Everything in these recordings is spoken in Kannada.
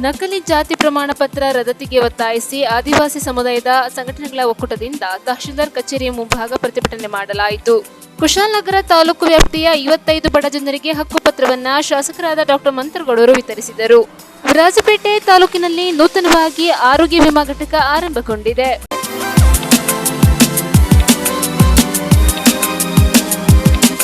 ನಕಲಿ ಜಾತಿ ಪ್ರಮಾಣ ಪತ್ರ ರದ್ದತಿಗೆ ಒತ್ತಾಯಿಸಿ ಆದಿವಾಸಿ ಸಮುದಾಯದ ಸಂಘಟನೆಗಳ ಒಕ್ಕೂಟದಿಂದ ತಹಶೀಲ್ದಾರ್ ಕಚೇರಿಯ ಮುಂಭಾಗ ಪ್ರತಿಭಟನೆ ಮಾಡಲಾಯಿತು. ಕುಶಾಲನಗರ ತಾಲೂಕು ವ್ಯಾಪ್ತಿಯ 55 ಬಡ ಜನರಿಗೆ ಹಕ್ಕುಪತ್ರವನ್ನ ಶಾಸಕರಾದ ಡಾಕ್ಟರ್ ಮಂತ್ರಗೌಡರು ವಿತರಿಸಿದರು. ವಿರಾಜಪೇಟೆ ತಾಲೂಕಿನಲ್ಲಿ ನೂತನವಾಗಿ ಆರೋಗ್ಯ ವಿಮಾ ಘಟಕ ಆರಂಭಗೊಂಡಿದೆ.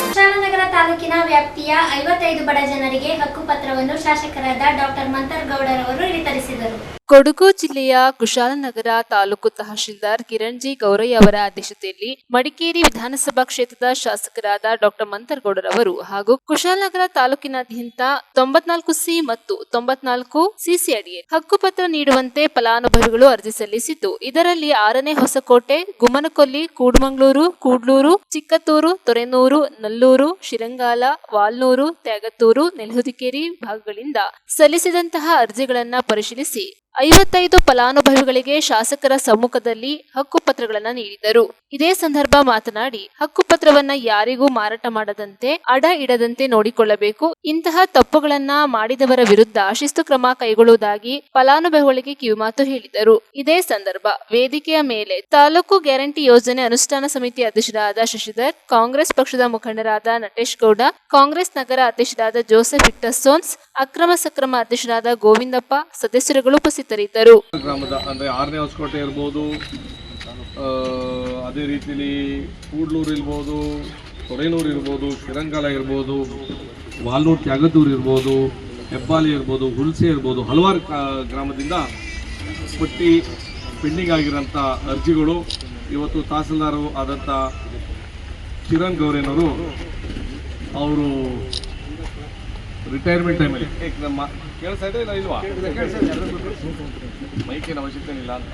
ಕುಶಾಲನಗರ ತಾಲೂಕಿನ ವ್ಯಾಪ್ತಿಯ 55 ಬಡ ಜನರಿಗೆ ಹಕ್ಕುಪತ್ರವನ್ನು ಶಾಸಕರಾದ ಡಾಕ್ಟರ್ ಮಂತ್ರಗೌಡರವರು ವಿತರಿಸಿದರು. ಕೊಡಗು ಜಿಲ್ಲೆಯ ಕುಶಾಲನಗರ ತಾಲೂಕು ತಹಶೀಲ್ದಾರ್ ಕಿರಣ್ ಜಿ ಗೌರಯ್ಯ ಅವರ ಅಧ್ಯಕ್ಷತೆಯಲ್ಲಿ ಮಡಿಕೇರಿ ವಿಧಾನಸಭಾ ಕ್ಷೇತ್ರದ ಶಾಸಕರಾದ ಡಾಕ್ಟರ್ ಮಂತ್ರಗೌಡರವರು ಹಾಗೂ ಕುಶಾಲನಗರ ತಾಲೂಕಿನಾದ್ಯಂತ 94C ಮತ್ತು 94CC ಅಡಿಯಲ್ಲಿ ಹಕ್ಕುಪತ್ರ ನೀಡುವಂತೆ ಫಲಾನುಭವಿಗಳು ಅರ್ಜಿ ಸಲ್ಲಿಸಿದ್ದು, ಇದರಲ್ಲಿ 6ನೇ ಹೊಸಕೋಟೆ, ಗುಮ್ಮನಕೊಲ್ಲಿ, ಕೂಡಮಂಗ್ಳೂರು, ಕೂಡ್ಲೂರು, ಚಿಕ್ಕತ್ತೂರು, ತೊರೆನೂರು, ನಲ್ಲೂರು, ಶಿರಂಗಾಲ, ವಾಲ್ನೂರು, ತ್ಯಾಗತ್ತೂರು, ನೆಲಹುದಿಕೇರಿ ಭಾಗಗಳಿಂದ ಸಲ್ಲಿಸಿದಂತಹ ಅರ್ಜಿಗಳನ್ನ ಪರಿಶೀಲಿಸಿ 55 ಫಲಾನುಭವಿಗಳಿಗೆ ಶಾಸಕರ ಸಮ್ಮುಖದಲ್ಲಿ ಹಕ್ಕುಪತ್ರಗಳನ್ನು ನೀಡಿದರು. ಇದೇ ಸಂದರ್ಭ ಮಾತನಾಡಿ, ಹಕ್ಕುಪತ್ರವನ್ನ ಯಾರಿಗೂ ಮಾರಾಟ ಮಾಡದಂತೆ, ಅಡ ಇಡದಂತೆ ನೋಡಿಕೊಳ್ಳಬೇಕು. ಇಂತಹ ತಪ್ಪುಗಳನ್ನ ಮಾಡಿದವರ ವಿರುದ್ಧ ಶಿಸ್ತು ಕ್ರಮ ಕೈಗೊಳ್ಳುವುದಾಗಿ ಫಲಾನುಭವಿಗಳಿಗೆ ಕಿವಿಮಾತು ಹೇಳಿದರು. ಇದೇ ಸಂದರ್ಭ ವೇದಿಕೆಯ ಮೇಲೆ ತಾಲೂಕು ಗ್ಯಾರಂಟಿ ಯೋಜನೆ ಅನುಷ್ಠಾನ ಸಮಿತಿ ಅಧ್ಯಕ್ಷರಾದ ಶಶಿಧರ್, ಕಾಂಗ್ರೆಸ್ ಪಕ್ಷದ ಮುಖಂಡರಾದ ನಟೇಶ್ ಗೌಡ, ಕಾಂಗ್ರೆಸ್ ನಗರ ಅಧ್ಯಕ್ಷರಾದ ಜೋಸೆಫ್ ಇಟ್ಟಸೋನ್ಸ್, ಅಕ್ರಮ ಸಕ್ರಮ ಅಧ್ಯಕ್ಷರಾದ ಗೋವಿಂದಪ್ಪ, ಸದಸ್ಯರುಗಳು ಉಪಸ್ಥಿತರಿದ್ದರು. ಗ್ರಾಮದ ಅಂದರೆ 6ನೇ ಹೊಸಕೋಟೆ ಇರ್ಬೋದು, ಅದೇ ರೀತಿಯಲ್ಲಿ ಕೂಡ್ಲೂರು ಇರ್ಬೋದು, ತೊರೆನೂರು ಇರ್ಬೋದು, ಶಿರಂಗಾಲ ಇರ್ಬೋದು, ವಾಲ್ನೂರು, ತ್ಯಾಗದೂರು ಇರ್ಬೋದು, ಹೆಬ್ಬಾಲಿ ಇರ್ಬೋದು, ಹುಲ್ಸೆ ಇರ್ಬೋದು, ಹಲವಾರು ಗ್ರಾಮದಿಂದ ಪಟ್ಟಿ ಪೆಂಡಿಂಗ್ ಆಗಿರೋಂಥ ಅರ್ಜಿಗಳು ಇವತ್ತು ತಹಸೀಲ್ದಾರು ಆದಂಥ ಕಿರಣ್ ಗೌರೇನವರು ಅವರು ರಿಟೈರ್ಮೆಂಟ್ ಟೈಮಲ್ಲಿ ನಮ್ಮ ಕೆಲಸ ಇದೆ ಇಲ್ಲ ಇಲ್ವಾ, ಮೈಕೇನು ಅವಶ್ಯಕತೆ ಇಲ್ಲ ಅಂತ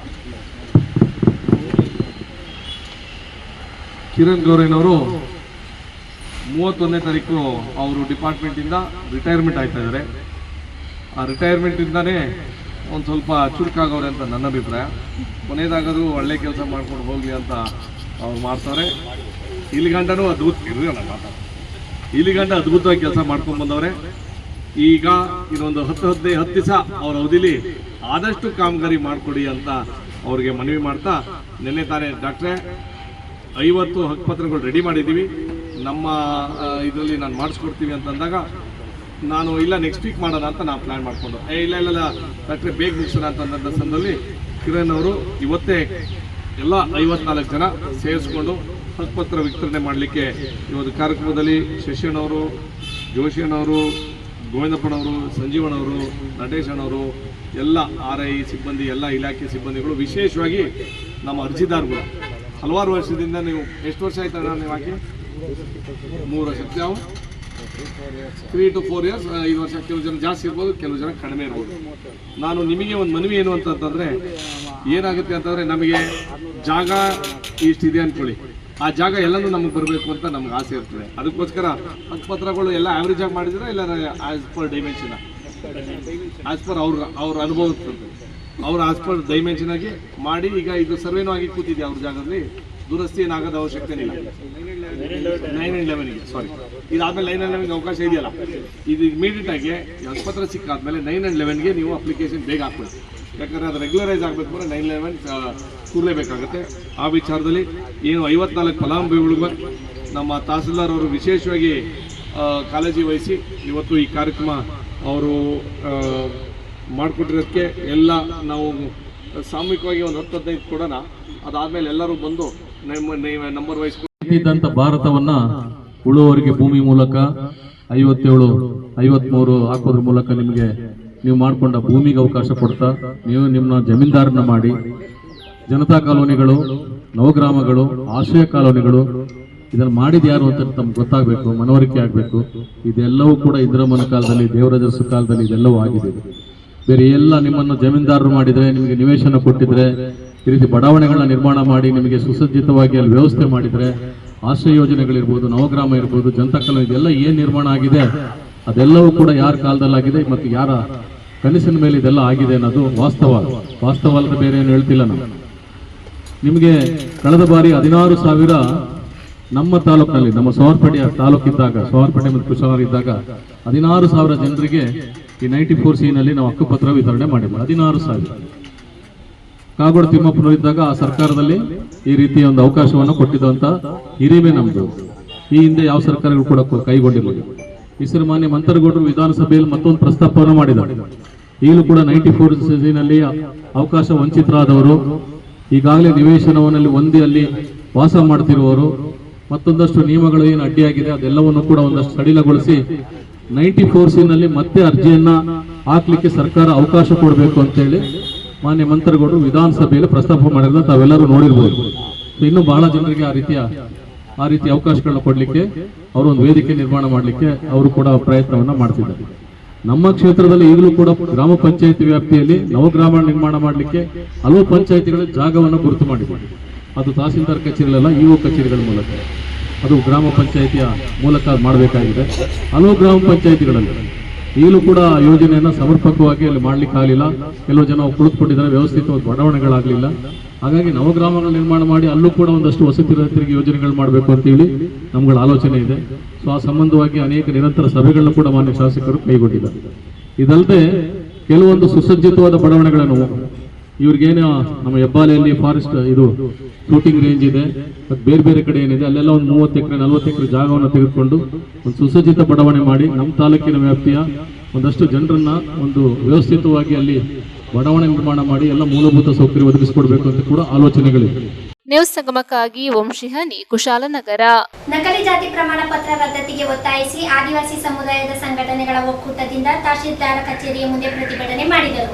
ಕಿರಣ್ ಗೌರೇನವರು 31ನೇ ತಾರೀಕು ಅವರು ಡಿಪಾರ್ಟ್ಮೆಂಟಿಂದ ರಿಟೈರ್ಮೆಂಟ್ ಆಯ್ತಾ ಇದ್ದಾರೆ. ಆ ರಿಟೈರ್ಮೆಂಟಿಂದಾನೇ ಒಂದು ಸ್ವಲ್ಪ ಚುರುಕಾಗವ್ರೆ ಅಂತ ನನ್ನ ಅಭಿಪ್ರಾಯ. ಕೊನೆಯದಾಗಾದರೂ ಒಳ್ಳೆ ಕೆಲಸ ಮಾಡ್ಕೊಂಡು ಹೋಗಲಿ ಅಂತ ಅವ್ರು ಮಾಡ್ತಾರೆ. ಇಲ್ಲಿ ಗಂಟನೂ ಅದ್ಭುತವಾಗಿ ಕೆಲಸ ಮಾಡ್ಕೊಂಡು ಬಂದವ್ರೆ. ಈಗ ಇನ್ನೊಂದು 10 ದಿವಸ ಅವ್ರ ಅವಧಿಲಿ ಆದಷ್ಟು ಕಾಮಗಾರಿ ಮಾಡಿಕೊಡಿ ಅಂತ ಅವ್ರಿಗೆ ಮನವಿ ಮಾಡ್ತಾ, ನಿನ್ನೆ ತಾನೇ ಡಾಕ್ಟ್ರೇ 50 ಹಕ್ಕುಪತ್ರಗಳು ರೆಡಿ ಮಾಡಿದ್ದೀವಿ, ನಮ್ಮ ಇದರಲ್ಲಿ ನಾನು ಮಾಡಿಸ್ಕೊಡ್ತೀವಿ ಅಂತಂದಾಗ ನಾನು ಇಲ್ಲ ನೆಕ್ಸ್ಟ್ ವೀಕ್ ಮಾಡೋಣ ಅಂತ ನಾವು ಪ್ಲ್ಯಾನ್ ಮಾಡಿಕೊಂಡು ಇಲ್ಲ ಡಾಕ್ಟ್ರೇ ಬೇಗ ಮುಗಿಸೋಣ ಅಂತಂದ ಸಂದರ್ಭದಲ್ಲಿ ಕಿರಣ್ ಅವರು ಇವತ್ತೇ ಎಲ್ಲ 54 ಜನ ಸೇರಿಸ್ಕೊಂಡು ಹಕ್ಕುಪತ್ರ ವಿತರಣೆ ಮಾಡಲಿಕ್ಕೆ ಇವತ್ತು ಕಾರ್ಯಕ್ರಮದಲ್ಲಿ ಶಶಿಯಣ್ಣವರು, ಜೋಶಿಯಣ್ಣವರು, ಗೋವಿಂದಪ್ಪನವರು, ಸಂಜೀವಣ್ಣವರು, ನಟೇಶಣ್ಣವರು, ಎಲ್ಲ RI ಸಿಬ್ಬಂದಿ, ಎಲ್ಲ ಇಲಾಖೆ ಸಿಬ್ಬಂದಿಗಳು, ವಿಶೇಷವಾಗಿ ನಮ್ಮ ಅರ್ಜಿದಾರಗಳು ಹಲವಾರು ವರ್ಷದಿಂದ. ನೀವು ಎಷ್ಟು ವರ್ಷ ಆಯ್ತಣ್ಣ ನೀವು ಹಾಕಿ? 3 ವರ್ಷ, ನಾವು 3 to 4 years, 5 ವರ್ಷ. ಕೆಲವು ಜನ ಜಾಸ್ತಿ ಇರ್ಬೋದು, ಕೆಲವು ಜನ ಕಡಿಮೆ ಇರ್ಬೋದು. ನಾನು ನಿಮಗೆ ಒಂದು ಮನವಿ ಏನು ಅಂತಂದರೆ, ಏನಾಗುತ್ತೆ ಅಂತಂದರೆ, ನಮಗೆ ಜಾಗ ಇಷ್ಟಿದೆ ಅಂದ್ಕೊಳ್ಳಿ, ಆ ಜಾಗ ಎಲ್ಲನೂ ನಮಗೆ ಬರಬೇಕು ಅಂತ ನಮ್ಗೆ ಆಸೆ ಇರ್ತದೆ. ಅದಕ್ಕೋಸ್ಕರ ಹಕ್ಕುಪತ್ರಗಳು ಎಲ್ಲ ಆ್ಯಾವ್ರೇಜ್ ಆಗಿ ಮಾಡಿದ್ರೆ ಇಲ್ಲ as per dimension, as per ಅವ್ರ ಅನುಭವ ಇರ್ತದೆ, ಅವ್ರ ಆ್ಯಸ್ ಪರ್ ಡೈಮೆನ್ಷನ್ ಆಗಿ ಮಾಡಿ. ಈಗ ಇದು ಸರ್ವೇನೂ ಆಗಿ ಕೂತಿದೆ ಅವ್ರ ಜಾಗದಲ್ಲಿ, ದುರಸ್ತಿ ಏನಾಗೋದು ಅವಶ್ಯಕತೆ ಇಲ್ಲ. 9 and 11ಗೆ ಸಾರಿ, ಇದಾದಮೇಲೆ 9 and 11ಗೆ ಅವಕಾಶ ಇದೆಯಲ್ಲ, ಇದು ಇಮಿಡಿಯೇಟಾಗಿ ಹಕ್ಕುಪತ್ರ ಸಿಕ್ಕಾದ್ಮೇಲೆ 9 and 11ಗೆ ನೀವು ಅಪ್ಲಿಕೇಶನ್ ಬೇಗ ಹಾಕ್ಬೋದು. ಯಾಕಂದರೆ ಅದು ರೆಗ್ಯುಲರೈಸ್ ಆಗಬೇಕು ಅಂದರೆ 9 and 11 ಕೂರಲೇಬೇಕಾಗುತ್ತೆ. ಆ ವಿಚಾರದಲ್ಲಿ ಏನು 54 ಫಲಾನುಭವಿಗಳಿಗೂ ನಮ್ಮ ತಹಸೀಲ್ದಾರ್ ಅವರು ವಿಶೇಷವಾಗಿ ಕಾಳಜಿ ವಹಿಸಿ ಇವತ್ತು ಈ ಕಾರ್ಯಕ್ರಮ ಅವರು ಮಾಡಿಕೊಟ್ಟಿರೋದಕ್ಕೆ ಎಲ್ಲ ನಾವು ಸಾಮೂಹಿಕವಾಗಿ ಒಂದು 10-15 ಕೊಡೋಣ. ಅದಾದಮೇಲೆ ಎಲ್ಲರೂ ಬಂದು ನಂಬರ್ ವೈಸ್ ಇದ್ದಂಥ ಭಾರತವನ್ನು ಉಳುವವರಿಗೆ ಭೂಮಿ ಮೂಲಕ 57, 53 ಹಾಕೋದ್ರ ಮೂಲಕ ನಿಮಗೆ ನೀವು ಮಾಡಿಕೊಂಡ ಭೂಮಿಗೆ ಅವಕಾಶ ಕೊಡ್ತಾ ನೀವು ನಿಮ್ಮ ಜಮೀನ್ದಾರನ್ನ ಮಾಡಿ, ಜನತಾ ಕಾಲೋನಿಗಳು, ನವಗ್ರಾಮಗಳು, ಆಶ್ರಯ ಕಾಲೋನಿಗಳು ಇದನ್ನು ಮಾಡಿದ ಯಾರು ಅಂತ ತಮ್ಗೆ ಗೊತ್ತಾಗಬೇಕು, ಮನವರಿಕೆ ಆಗಬೇಕು. ಇದೆಲ್ಲವೂ ಕೂಡ ಇಂದಿರಮ್ಮನ ಕಾಲದಲ್ಲಿ, ದೇವರಾಜರ ಕಾಲದಲ್ಲಿ ಇದೆಲ್ಲವೂ ಆಗಿದೆ. ಬೇರೆ ಎಲ್ಲ ನಿಮ್ಮನ್ನು ಜಮೀನ್ದಾರರು ಮಾಡಿದರೆ, ನಿಮಗೆ ನಿವೇಶನ ಕೊಟ್ಟಿದ್ರೆ, ಈ ರೀತಿ ಬಡಾವಣೆಗಳನ್ನ ನಿರ್ಮಾಣ ಮಾಡಿ ನಿಮಗೆ ಸುಸಜ್ಜಿತವಾಗಿ ಅಲ್ಲಿ ವ್ಯವಸ್ಥೆ ಮಾಡಿದರೆ, ಆಶ್ರಯ ಯೋಜನೆಗಳಿರ್ಬೋದು, ನವಗ್ರಾಮ ಇರ್ಬೋದು, ಜನತಾ ಕಾಲೋನಿ, ಇದೆಲ್ಲ ಏನು ನಿರ್ಮಾಣ ಆಗಿದೆ ಅದೆಲ್ಲವೂ ಕೂಡ ಯಾರ ಕಾಲದಲ್ಲಾಗಿದೆ ಮತ್ತು ಯಾರ ಕನಸಿನ ಮೇಲೆ ಇದೆಲ್ಲ ಆಗಿದೆ ಅನ್ನೋದು ವಾಸ್ತವ ಅಲ್ಲದೆ ಬೇರೆ ಏನು ಹೇಳ್ತಿಲ್ಲ. ನಾವು ನಿಮಗೆ ಕಳೆದ ಬಾರಿ 16,000 ನಮ್ಮ ತಾಲೂಕಿನಲ್ಲಿ, ನಮ್ಮ ಸೋಮವಾರಪೇಟೆ ತಾಲೂಕಿದ್ದಾಗ, ಸೋಮವಾರಪೇಟೆ ಮತ್ತು ಕುಶಾಲನಗರ ಇದ್ದಾಗ 16,000 ಜನರಿಗೆ ಈ 94C ನಾವು ಹಕ್ಕುಪತ್ರ ವಿತರಣೆ ಮಾಡಿದ್ವಿ 16,000. ಕಾಗೋಡು ತಿಮ್ಮಪ್ಪನವರಿದ್ದಾಗ ಆ ಸರ್ಕಾರದಲ್ಲಿ ಈ ರೀತಿಯ ಒಂದು ಅವಕಾಶವನ್ನು ಕೊಟ್ಟಿದ್ದಂಥ ಹಿರಿಮೆ ನಮ್ಮದು. ಈ ಹಿಂದೆ ಯಾವ ಸರ್ಕಾರಗಳು ಕೂಡ ಕೈಗೊಂಡಿಲ್ಲ. ಈ ಸರಿ ಮಾನ್ಯ ಮಂತರಗೌಡರು ವಿಧಾನಸಭೆಯಲ್ಲಿ ಮತ್ತೊಂದು ಪ್ರಸ್ತಾಪವನ್ನು ಮಾಡಿದ್ದಾರೆ. ಈಗಲೂ ಕೂಡ 94C ಅವಕಾಶ ವಂಚಿತರಾದವರು, ಈಗಾಗಲೇ ನಿವೇಶನವನ್ನಲ್ಲಿ ಹೊಂದಿ ಅಲ್ಲಿ ವಾಸ ಮಾಡ್ತಿರುವವರು, ಮತ್ತೊಂದಷ್ಟು ನಿಯಮಗಳು ಏನು ಅಡ್ಡಿಯಾಗಿದೆ ಅದೆಲ್ಲವನ್ನು ಕೂಡ ಒಂದಷ್ಟು ಸಡಿಲಗೊಳಿಸಿ 94C ಮತ್ತೆ ಅರ್ಜಿಯನ್ನ ಹಾಕ್ಲಿಕ್ಕೆ ಸರ್ಕಾರ ಅವಕಾಶ ಕೊಡಬೇಕು ಅಂತೇಳಿ ಮಾನ್ಯ ಮಂತರಗೌಡರು ವಿಧಾನಸಭೆಯಲ್ಲಿ ಪ್ರಸ್ತಾಪ ಮಾಡಿರೋದನ್ನ ತಾವೆಲ್ಲರೂ ನೋಡಿರ್ಬೋದು. ಇನ್ನು ಬಹಳ ಜನರಿಗೆ ಆ ರೀತಿ ಅವಕಾಶಗಳನ್ನ ಕೊಡಲಿಕ್ಕೆ ಅವರು ಒಂದು ವೇದಿಕೆ ನಿರ್ಮಾಣ ಮಾಡಲಿಕ್ಕೆ ಅವರು ಕೂಡ ಪ್ರಯತ್ನವನ್ನ ಮಾಡ್ತಿದ್ದಾರೆ. ನಮ್ಮ ಕ್ಷೇತ್ರದಲ್ಲಿ ಈಗಲೂ ಕೂಡ ಗ್ರಾಮ ಪಂಚಾಯತಿ ವ್ಯಾಪ್ತಿಯಲ್ಲಿ ನವಗ್ರಾಮ ನಿರ್ಮಾಣ ಮಾಡಲಿಕ್ಕೆ ಹಲವು ಪಂಚಾಯತಿಗಳ ಜಾಗವನ್ನು ಗುರುತು ಮಾಡಿದ್ದಾರೆ. ಅದು ತಹಸೀಲ್ದಾರ್ ಕಚೇರಿಗಳಲ್ಲ, ಇಒ ಕಚೇರಿಗಳ ಮೂಲಕ, ಅದು ಗ್ರಾಮ ಪಂಚಾಯತಿಯ ಮೂಲಕ ಮಾಡಬೇಕಾಗಿದೆ. ಹಲವು ಗ್ರಾಮ ಪಂಚಾಯತಿಗಳಲ್ಲಿ ಈಗಲೂ ಕೂಡ ಯೋಜನೆಯನ್ನು ಸಮರ್ಪಕವಾಗಿ ಅಲ್ಲಿ ಮಾಡ್ಲಿಕ್ಕೆ ಆಗಲಿಲ್ಲ. ಕೆಲವು ಜನ ಕುಳಿತುಕೊಂಡಿದ್ದಾರೆ, ವ್ಯವಸ್ಥಿತವಾದ ಬಡಾವಣೆಗಳಾಗಲಿಲ್ಲ. ಹಾಗಾಗಿ ನವಗ್ರಾಮಗಳ ನಿರ್ಮಾಣ ಮಾಡಿ ಅಲ್ಲೂ ಕೂಡ ಒಂದಷ್ಟು ವಸತಿ ರಹಿತರಿಗೆ ಯೋಜನೆಗಳು ಮಾಡಬೇಕು ಅಂತೇಳಿ ನಮ್ಗಳ ಆಲೋಚನೆ ಇದೆ. ಸೊ ಆ ಸಂಬಂಧವಾಗಿ ಅನೇಕ ನಿರಂತರ ಸಭೆಗಳನ್ನು ಕೂಡ ಮಾನ್ಯ ಶಾಸಕರು ಕೈಗೊಂಡಿದ್ದಾರೆ. ಇದಲ್ಲದೆ ಕೆಲವೊಂದು ಸುಸಜ್ಜಿತವಾದ ಬಡಾವಣೆಗಳನ್ನು ಇವ್ರಿಗೇನು ನಮ್ಮ ಹೆಬ್ಬಾಲೆಯಲ್ಲಿ ಫಾರೆಸ್ಟ್ ಇದು ಶೂಟಿಂಗ್ ರೇಂಜ್ ಇದೆ, ಮತ್ತು ಬೇರೆ ಬೇರೆ ಕಡೆ ಏನಿದೆ ಅಲ್ಲೆಲ್ಲ ಒಂದು 30 ಎಕರೆ 40 ಎಕರೆ ಜಾಗವನ್ನು ತೆಗೆದುಕೊಂಡು ಒಂದು ಸುಸಜ್ಜಿತ ಬಡಾವಣೆ ಮಾಡಿ ನಮ್ಮ ತಾಲೂಕಿನ ವ್ಯಾಪ್ತಿಯ ಒಂದಷ್ಟು ಜನರನ್ನ ಒಂದು ವ್ಯವಸ್ಥಿತವಾಗಿ ಅಲ್ಲಿ ಬಡಾವಣೆ ನಿರ್ಮಾಣ ಮಾಡಿ ಎಲ್ಲ ಮೂಲಭೂತ ಸೌಕರ್ಯ ಒದಗಿಸಿಕೊಡ್ಬೇಕು ಅಂತ ಕೂಡ ಆಲೋಚನೆಗಳಿವೆ. ನ್ಯೂಸ್ ಸಂಗಮಕ್ಕಾಗಿ ವಂಶಿಹಾನಿ, ಕುಶಾಲನಗರ. ನಕಲಿ ಜಾತಿ ಪ್ರಮಾಣ ಪತ್ರ ರದ್ದತಿಗೆ ಒತ್ತಾಯಿಸಿ ಆದಿವಾಸಿ ಸಮುದಾಯದ ಸಂಘಟನೆಗಳ ಒಕ್ಕೂಟದಿಂದ ತಹಶೀಲ್ದಾರ್ ಕಚೇರಿಯ ಮುಂದೆ ಪ್ರತಿಭಟನೆ ಮಾಡಿದರು.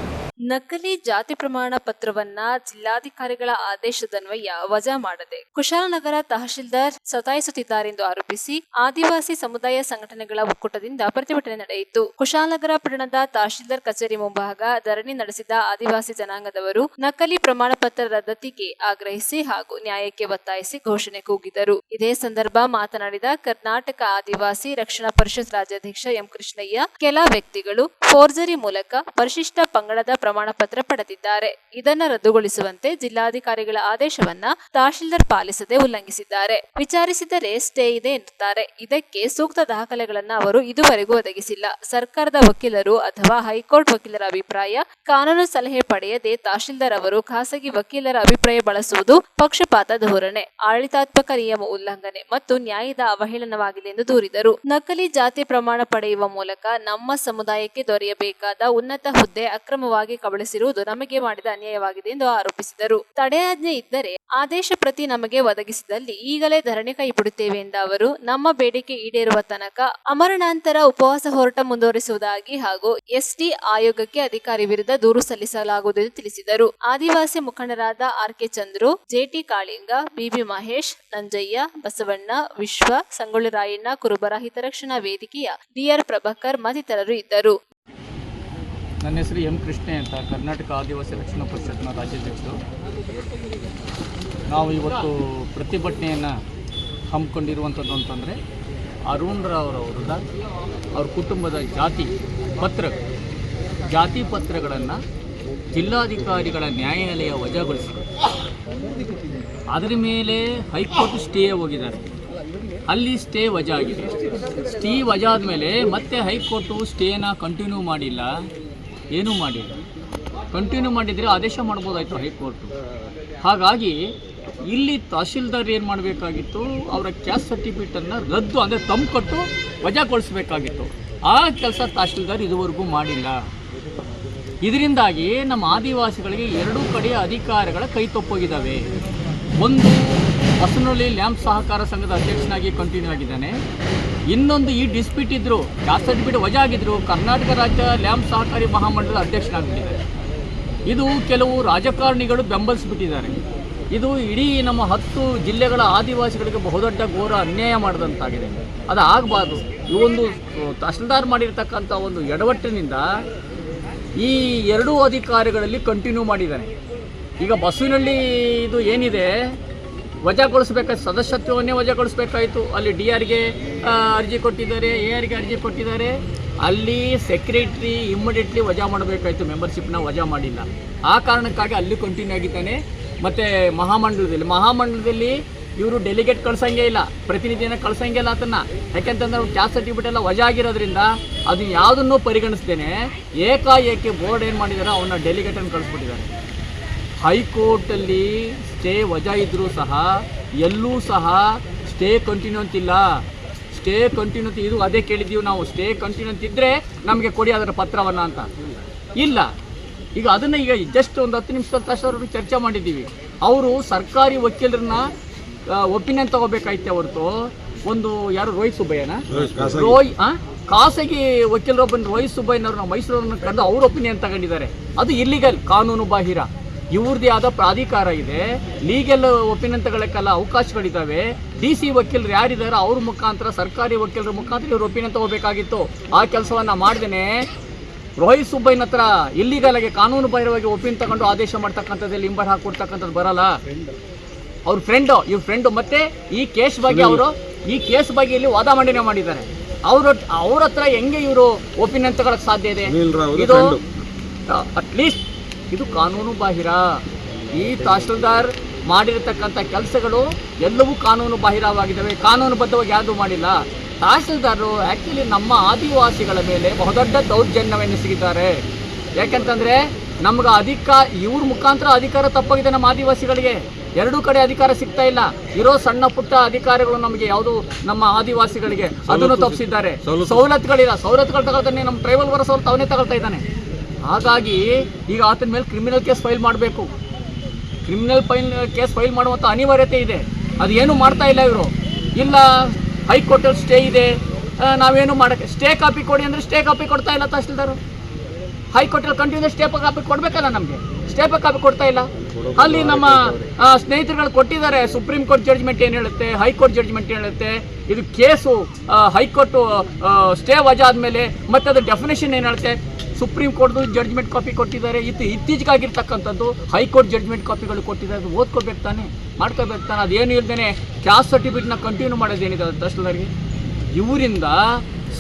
ನಕಲಿ ಜಾತಿ ಪ್ರಮಾಣ ಪತ್ರವನ್ನ ಜಿಲ್ಲಾಧಿಕಾರಿಗಳ ಆದೇಶದನ್ವಯ ವಜಾ ಮಾಡದೆ ಕುಶಾಲನಗರ ತಹಶೀಲ್ದಾರ್ ಸತಾಯಿಸುತ್ತಿದ್ದಾರೆಂದು ಆರೋಪಿಸಿ ಆದಿವಾಸಿ ಸಮುದಾಯ ಸಂಘಟನೆಗಳ ಒಕ್ಕೂಟದಿಂದ ಪ್ರತಿಭಟನೆ ನಡೆಯಿತು. ಕುಶಾಲನಗರ ಪಟ್ಟಣದ ತಹಶೀಲ್ದಾರ್ ಕಚೇರಿ ಮುಂಭಾಗ ಧರಣಿ ನಡೆಸಿದ ಆದಿವಾಸಿ ಜನಾಂಗದವರು ನಕಲಿ ಪ್ರಮಾಣ ಪತ್ರ ರದ್ದತಿಗೆ ಆಗ್ರಹಿಸಿ ಹಾಗೂ ನ್ಯಾಯಕ್ಕೆ ಒತ್ತಾಯಿಸಿ ಘೋಷಣೆ ಕೂಗಿದರು. ಇದೇ ಸಂದರ್ಭ ಮಾತನಾಡಿದ ಕರ್ನಾಟಕ ಆದಿವಾಸಿ ರಕ್ಷಣಾ ಪರಿಷತ್ ರಾಜ್ಯಾಧ್ಯಕ್ಷ ಎಂ ಕೃಷ್ಣಯ್ಯ, ಕೆಲ ವ್ಯಕ್ತಿಗಳು ಫೋರ್ಜರಿ ಮೂಲಕ ಪರಿಶಿಷ್ಟ ಪಂಗಡದ ಪ್ರಮಾಣ ಪತ್ರ ಪಡೆದಿದ್ದಾರೆ. ಇದನ್ನ ರದ್ದುಗೊಳಿಸುವಂತೆ ಜಿಲ್ಲಾಧಿಕಾರಿಗಳ ಆದೇಶವನ್ನ ತಹಶೀಲ್ದಾರ್ ಪಾಲಿಸದೆ ಉಲ್ಲಂಘಿಸಿದ್ದಾರೆ. ವಿಚಾರಿಸಿದರೆ ಸ್ಟೇ ಇದೆ ಎನ್ನುತ್ತಾರೆ. ಇದಕ್ಕೆ ಸೂಕ್ತ ದಾಖಲೆಗಳನ್ನ ಅವರು ಇದುವರೆಗೂ ಒದಗಿಸಿಲ್ಲ. ಸರ್ಕಾರದ ವಕೀಲರು ಅಥವಾ ಹೈಕೋರ್ಟ್ ವಕೀಲರ ಅಭಿಪ್ರಾಯ, ಕಾನೂನು ಸಲಹೆ ಪಡೆಯದೆ ತಹಶೀಲ್ದಾರ್ ಅವರು ಖಾಸಗಿ ವಕೀಲರ ಅಭಿಪ್ರಾಯ ಬಳಸುವುದು ಪಕ್ಷಪಾತ ಧೋರಣೆ, ಆಡಳಿತಾತ್ಮಕ ನಿಯಮ ಉಲ್ಲಂಘನೆ ಮತ್ತು ನ್ಯಾಯದ ಅವಹೇಳನವಾಗಿದೆ ಎಂದು ದೂರಿದರು. ನಕಲಿ ಜಾತಿ ಪ್ರಮಾಣ ಪಡೆಯುವ ಮೂಲಕ ನಮ್ಮ ಸಮುದಾಯಕ್ಕೆ ದೊರೆಯಬೇಕಾದ ಉನ್ನತ ಹುದ್ದೆ ಅಕ್ರಮವಾಗಿ ಕಬಳಿಸಿರುವುದು ನಮಗೆ ಮಾಡಿದ ಅನ್ಯಾಯವಾಗಿದೆ ಎಂದು ಆರೋಪಿಸಿದರು. ತಡೆಯಾಜ್ಞೆ ಇದ್ದರೆ ಆದೇಶ ಪ್ರತಿ ನಮಗೆ ಒದಗಿಸಿದಲ್ಲಿ ಈಗಲೇ ಧರಣಿ ಕೈಬಿಡುತ್ತೇವೆ ಎಂದ ಅವರು, ನಮ್ಮ ಬೇಡಿಕೆ ಈಡೇರುವ ತನಕ ಅಮರಣಾಂತರ ಉಪವಾಸ ಹೋರಾಟ ಮುಂದುವರಿಸುವುದಾಗಿ ಹಾಗೂ ಎಸ್ಟಿ ಆಯೋಗಕ್ಕೆ ಅಧಿಕಾರಿ ವಿರುದ್ಧ ದೂರು ಸಲ್ಲಿಸಲಾಗುವುದು ಎಂದು ತಿಳಿಸಿದರು. ಆದಿವಾಸಿ ಮುಖಂಡರಾದ ಆರ್.ಕೆ. ಚಂದ್ರು, ಜೆ.ಟಿ. ಕಾಳಿಂಗ, ಬಿ.ಬಿ. ಮಹೇಶ್, ನಂಜಯ್ಯ, ಬಸವಣ್ಣ, ವಿಶ್ವ, ಸಂಗೊಳ್ಳಿ ರಾಯಣ್ಣ, ಕುರುಬರ ಹಿತರಕ್ಷಣಾ ವೇದಿಕೆಯ ಡಿ.ಆರ್. ಪ್ರಭಾಕರ್ ಮತ್ತಿತರರು ಇದ್ದರು. ನನ್ನ ಹೆಸರು ಎಂ ಕೃಷ್ಣೆ ಅಂತ, ಕರ್ನಾಟಕ ಆದಿವಾಸಿ ರಕ್ಷಣಾ ಪರಿಷತ್ನ ರಾಜ್ಯಾಧ್ಯಕ್ಷರು. ನಾವು ಇವತ್ತು ಪ್ರತಿಭಟನೆಯನ್ನು ಹಮ್ಮಿಕೊಂಡಿರುವಂಥದ್ದು ಅಂತಂದರೆ ಅರುಣ್ ರಾವ್ ಅವರ ವಿರುದ್ಧ ಅವ್ರ ಕುಟುಂಬದ ಜಾತಿ ಪತ್ರಗಳನ್ನು ಜಿಲ್ಲಾಧಿಕಾರಿಗಳ ನ್ಯಾಯಾಲಯ ವಜಾಗೊಳಿಸಿದೆ. ಅದರ ಮೇಲೆ ಹೈಕೋರ್ಟ್ ಸ್ಟೇ ಹೋಗಿದ್ದಾರೆ. ಅಲ್ಲಿ ಸ್ಟೇ ವಜಾ ಆಗಿದೆ. ಸ್ಟೇ ವಜಾ ಆದಮೇಲೆ ಮತ್ತೆ ಹೈಕೋರ್ಟು ಸ್ಟೇನ ಕಂಟಿನ್ಯೂ ಮಾಡಿಲ್ಲ, ಏನೂ ಮಾಡಿಲ್ಲ. ಕಂಟಿನ್ಯೂ ಮಾಡಿದರೆ ಆದೇಶ ಮಾಡ್ಬೋದಾಯಿತು ಹೈಕೋರ್ಟು. ಹಾಗಾಗಿ ಇಲ್ಲಿ ತಹಶೀಲ್ದಾರ್ ಏನು ಮಾಡಬೇಕಾಗಿತ್ತು, ಅವರ ಕ್ಯಾಸ್ಟ್ ಸರ್ಟಿಫಿಕೇಟನ್ನು ರದ್ದು ಅಂದರೆ ತಂಪುಕೊಟ್ಟು ವಜಾಗೊಳಿಸಬೇಕಾಗಿತ್ತು. ಆ ಕೆಲಸ ತಹಶೀಲ್ದಾರ್ ಇದುವರೆಗೂ ಮಾಡಿಲ್ಲ. ಇದರಿಂದಾಗಿ ನಮ್ಮ ಆದಿವಾಸಿಗಳಿಗೆ ಎರಡೂ ಕಡೆಯ ಅಧಿಕಾರಗಳ ಕೈ ತಪ್ಪೋಗಿದ್ದಾವೆ. ಒಂದು, ಬಸವನಹಳ್ಳಿ ಲ್ಯಾಂಪ್ ಸಹಕಾರ ಸಂಘದ ಅಧ್ಯಕ್ಷನಾಗಿ ಕಂಟಿನ್ಯೂ ಆಗಿದ್ದಾನೆ. ಇನ್ನೊಂದು, ಈ ಡಿಸ್ಪ್ಯೂಟ್ ಇದ್ದರು, ಕ್ಯಾಸ್ಟ್ ಸರ್ಟಿಫಿಕೇಟ್ ವಜಾ ಆಗಿದ್ದರು, ಕರ್ನಾಟಕ ರಾಜ್ಯ ಲ್ಯಾಂಪ್ ಸಹಕಾರಿ ಮಹಾಮಂಡಲದ ಅಧ್ಯಕ್ಷನಾಗಿದ್ದಾರೆ. ಇದು ಕೆಲವು ರಾಜಕಾರಣಿಗಳು ಬೆಂಬಲಿಸಿಬಿಟ್ಟಿದ್ದಾರೆ. ಇದು ಇಡೀ ನಮ್ಮ 10 ಜಿಲ್ಲೆಗಳ ಆದಿವಾಸಿಗಳಿಗೆ ಬಹುದೊಡ್ಡ ಘೋರ ಅನ್ಯಾಯ ಮಾಡಿದಂತಾಗಿದೆ. ಅದು ಆಗಬಾರ್ದು. ಈ ಒಂದು ತಹಶೀಲ್ದಾರ್ ಮಾಡಿರ್ತಕ್ಕಂಥ ಒಂದು ಎಡವಟ್ಟಿನಿಂದ ಈ ಎರಡೂ ಅಧಿಕಾರಿಗಳಲ್ಲಿ ಕಂಟಿನ್ಯೂ ಮಾಡಿದ್ದಾನೆ. ಈಗ ಬಸವನಹಳ್ಳಿ ಇದು ಏನಿದೆ ವಜಾಗೊಳಿಸಬೇಕಾಯ್ತು, ಸದಸ್ಯತ್ವವನ್ನೇ ವಜಾಗೊಳಿಸಬೇಕಾಯಿತು. ಅಲ್ಲಿ ಡಿ.ಆರ್ಗೆ ಅರ್ಜಿ ಕೊಟ್ಟಿದ್ದಾರೆ, ಎ.ಆರ್ಗೆ ಅರ್ಜಿ ಕೊಟ್ಟಿದ್ದಾರೆ. ಅಲ್ಲಿ ಸೆಕ್ರೆಟ್ರಿ ಇಮ್ಮಿಡಿಯೇಟ್ಲಿ ವಜಾ ಮಾಡಬೇಕಾಯಿತು, ಮೆಂಬರ್ಶಿಪ್ನ ವಜಾ ಮಾಡಿಲ್ಲ. ಆ ಕಾರಣಕ್ಕಾಗಿ ಅಲ್ಲಿ ಕಂಟಿನ್ಯೂ ಆಗಿದ್ದಾನೆ. ಮತ್ತು ಮಹಾಮಂಡಲದಲ್ಲಿ ಇವರು ಡೆಲಿಗೇಟ್ ಕಳ್ಸಂಗೇ ಇಲ್ಲ, ಪ್ರತಿನಿಧಿನ ಕಳ್ಸಂಗೇ ಇಲ್ಲ ಅದನ್ನು. ಯಾಕೆಂತಂದ್ರೆ ಅವ್ರು ಕ್ಯಾಸ್ಟ್ ಸರ್ಟಿಫಿಕೇಟ್ ಎಲ್ಲ ವಜಾ ಆಗಿರೋದ್ರಿಂದ ಅದನ್ನ ಯಾವುದನ್ನು ಪರಿಗಣಿಸ್ತೇನೆ ಏಕಾಏಕಿ ಬೋರ್ಡ್ ಏನು ಮಾಡಿದ್ದಾರೆ, ಅವನ್ನ ಡೆಲಿಗೇಟನ್ನು ಕಳಿಸ್ಬಿಟ್ಟಿದ್ದಾರೆ. ಹೈಕೋರ್ಟಲ್ಲಿ ಸ್ಟೇ ವಜಾ ಇದ್ದರೂ ಸಹ ಎಲ್ಲೂ ಸಹ ಸ್ಟೇ ಕಂಟಿನ್ಯೂ ಅಂತಿಲ್ಲ. ಸ್ಟೇ ಕಂಟಿನ್ಯೂ ಇದು ಅದೇ ಕೇಳಿದ್ದೀವಿ ನಾವು, ಸ್ಟೇ ಕಂಟಿನ್ಯೂ ಅಂತಿದ್ದರೆ ನಮಗೆ ಕೊಡಿ ಅದರ ಪತ್ರವನ್ನು ಅಂತ. ಇಲ್ಲ, ಈಗ ಅದನ್ನು ಈಗ ಜಸ್ಟ್ ಒಂದು 10 ನಿಮಿಷದ ತಕ್ಷಣ ಚರ್ಚೆ ಮಾಡಿದ್ದೀವಿ. ಅವರು ಸರ್ಕಾರಿ ವಕೀಲರನ್ನ ಒಪಿನಿಯನ್ ತಗೋಬೇಕಾಯ್ತೆ ಹೊರತು ಒಂದು ಯಾರು ರೋಹಿತ್ ಸುಬ್ಬಯ್ಯನ ಖಾಸಗಿ ವಕೀಲರೊಬ್ಬನ ರೋಹಿತ್ ಸುಬ್ಬಯ್ಯನವ್ರನ್ನ ಮೈಸೂರನ್ನ ಕರೆದು ಅವ್ರ ಒಪಿನಿಯನ್ ತಗೊಂಡಿದ್ದಾರೆ. ಅದು ಇಲ್ಲಿಗಲ್, ಕಾನೂನು ಬಾಹಿರ. ಇವ್ರದ್ದೇ ಆದ ಪ್ರಾಧಿಕಾರ ಇದೆ, ಲೀಗಲ್ ಒಪಿನಿಯನ್ ತಗೊಳ್ಳೋಕ್ಕೆಲ್ಲ ಅವಕಾಶಗಳಿದ್ದಾವೆ. DC ವಕೀಲರು ಯಾರಿದ್ದಾರೆ ಅವ್ರ ಮುಖಾಂತರ, ಸರ್ಕಾರಿ ವಕೀಲರ ಮುಖಾಂತರ ಇವ್ರ ಒಪಿನಿಯನ್ ತಗೋಬೇಕಾಗಿತ್ತು. ಆ ಕೆಲಸವನ್ನು ಮಾಡ್ದೇನೆ ರೋಹಿತ್ ಸುಬ್ಬಯ್ಯನ ಹತ್ರ ಇಲ್ಲಿಗಲಾಗಿ ಕಾನೂನು ಬಾಹಿರವಾಗಿ ಒಪಿನಿಯನ್ ತಗೊಂಡು ಆದೇಶ ಮಾಡ್ತಕ್ಕಂಥದ್ದಲ್ಲಿ ಲಿಂಬರ್ ಹಾಕೊಡ್ತಕ್ಕಂಥದ್ದು ಬರಲ್ಲ. ಅವ್ರ ಇವ್ರ ಫ್ರೆಂಡು ಮತ್ತೆ ಈ ಕೇಸ್ ಬಗ್ಗೆ ಇಲ್ಲಿ ವಾದ ಮಂಡನೆ ಮಾಡಿದ್ದಾರೆ. ಅವ್ರ ಹತ್ರ ಹೆಂಗೆ ಇವರು ಒಪಿನಿಯನ್ ತಗೊಳಕ್ ಸಾಧ್ಯ ಇದೆ? ಇದು ಅಟ್ಲೀಸ್ಟ್ ಇದು ಕಾನೂನು ಬಾಹಿರ. ಈ ತಹಶೀಲ್ದಾರ್ ಮಾಡಿರತಕ್ಕಂಥ ಕೆಲಸಗಳು ಎಲ್ಲವೂ ಕಾನೂನು ಬಾಹಿರವಾಗಿದ್ದಾವೆ, ಕಾನೂನುಬದ್ಧವಾಗಿ ಯಾವುದು ಮಾಡಿಲ್ಲ. ತಹಶೀಲ್ದಾರರು ಆ್ಯಕ್ಚುಲಿ ನಮ್ಮ ಆದಿವಾಸಿಗಳ ಮೇಲೆ ಬಹುದೊಡ್ಡ ದೌರ್ಜನ್ಯವೆನಿಸಿದ್ದಾರೆ. ಯಾಕೆಂತಂದರೆ ನಮ್ಗೆ ಇವ್ರ ಮುಖಾಂತರ ಅಧಿಕಾರ ತಪ್ಪಾಗಿದೆ. ನಮ್ಮ ಆದಿವಾಸಿಗಳಿಗೆ ಎರಡೂ ಕಡೆ ಅಧಿಕಾರ ಸಿಗ್ತಾ ಇಲ್ಲ. ಇರೋ ಸಣ್ಣ ಪುಟ್ಟ ಅಧಿಕಾರಿಗಳು ನಮಗೆ ಯಾವುದು ನಮ್ಮ ಆದಿವಾಸಿಗಳಿಗೆ ಅದನ್ನು ತಪ್ಪಿಸಿದ್ದಾರೆ. ಸವಲತ್ತುಗಳು ತಗೊಳ್ತಾನೆ, ನಮ್ಮ ಟ್ರೈಬಲ್ ಬರೋ ಸವಲತ್ತು ಅವನೇ ತಗೊಳ್ತಾ ಇದ್ದಾನೆ. ಹಾಗಾಗಿ ಈಗ ಆತನ ಮೇಲೆ ಕ್ರಿಮಿನಲ್ ಕೇಸ್ ಫೈಲ್ ಮಾಡಬೇಕು. ಕೇಸ್ ಫೈಲ್ ಮಾಡುವಂಥ ಅನಿವಾರ್ಯತೆ ಇದೆ. ಅದೇನು ಮಾಡ್ತಾ ಇಲ್ಲ ಇವರು. ಇಲ್ಲ ಹೈಕೋರ್ಟಲ್ಲಿ ಸ್ಟೇ ಇದೆ, ನಾವೇನು ಮಾಡೋಕ್ಕೆ, ಸ್ಟೇ ಕಾಪಿ ಕೊಡಿ ಅಂದರೆ ಸ್ಟೇ ಕಾಪಿ ಕೊಡ್ತಾ ಇಲ್ಲ ತಹಶೀಲ್ದಾರು. ಹೈಕೋರ್ಟಲ್ಲಿ ಕಂಟಿನ್ಯೂ ಸ್ಟೇ ಕಾಪಿ ಕೊಡಬೇಕಲ್ಲ, ನಮಗೆ ಸ್ಟೇ ಕಾಪಿ ಕೊಡ್ತಾ ಇಲ್ಲ. ಅಲ್ಲಿ ನಮ್ಮ ಸ್ನೇಹಿತರುಗಳು ಕೊಟ್ಟಿದ್ದಾರೆ. ಸುಪ್ರೀಂ ಕೋರ್ಟ್ ಜಡ್ಜ್ಮೆಂಟ್ ಏನು ಹೇಳುತ್ತೆ, ಹೈಕೋರ್ಟ್ ಜಡ್ಜ್ಮೆಂಟ್ ಏನು ಹೇಳುತ್ತೆ, ಇದು ಕೇಸು ಹೈಕೋರ್ಟು ಸ್ಟೇ ವಜಾ ಆದಮೇಲೆ ಮತ್ತೆ ಅದು ಡೆಫಿನೇಷನ್ ಏನು ಹೇಳುತ್ತೆ. ಸುಪ್ರೀಂ ಕೋರ್ಟ್ದು ಜಡ್ಜ್ಮೆಂಟ್ ಕಾಪಿ ಕೊಟ್ಟಿದ್ದಾರೆ. ಇತ್ತೀಚೆಗಾಗಿರ್ತಕ್ಕಂಥದ್ದು ಹೈಕೋರ್ಟ್ ಜಡ್ಜ್ಮೆಂಟ್ ಕಾಪಿಗಳು ಕೊಟ್ಟಿದ್ದಾರೆ. ಅದು ಓದ್ಕೋಬೇಕು ತಾನೆ, ಮಾಡ್ಕೋಬೇಕು ತಾನೆ. ಅದೇನು ಇಲ್ಲದೇ ಕ್ಯಾಸ್ಟ್ ಸರ್ಟಿಫಿಕೇಟ್ನ ಕಂಟಿನ್ಯೂ ಮಾಡೋದೇನಿದೆ ತಹಶೀಲ್ದಾರ್ಗೆ. ಇವರಿಂದ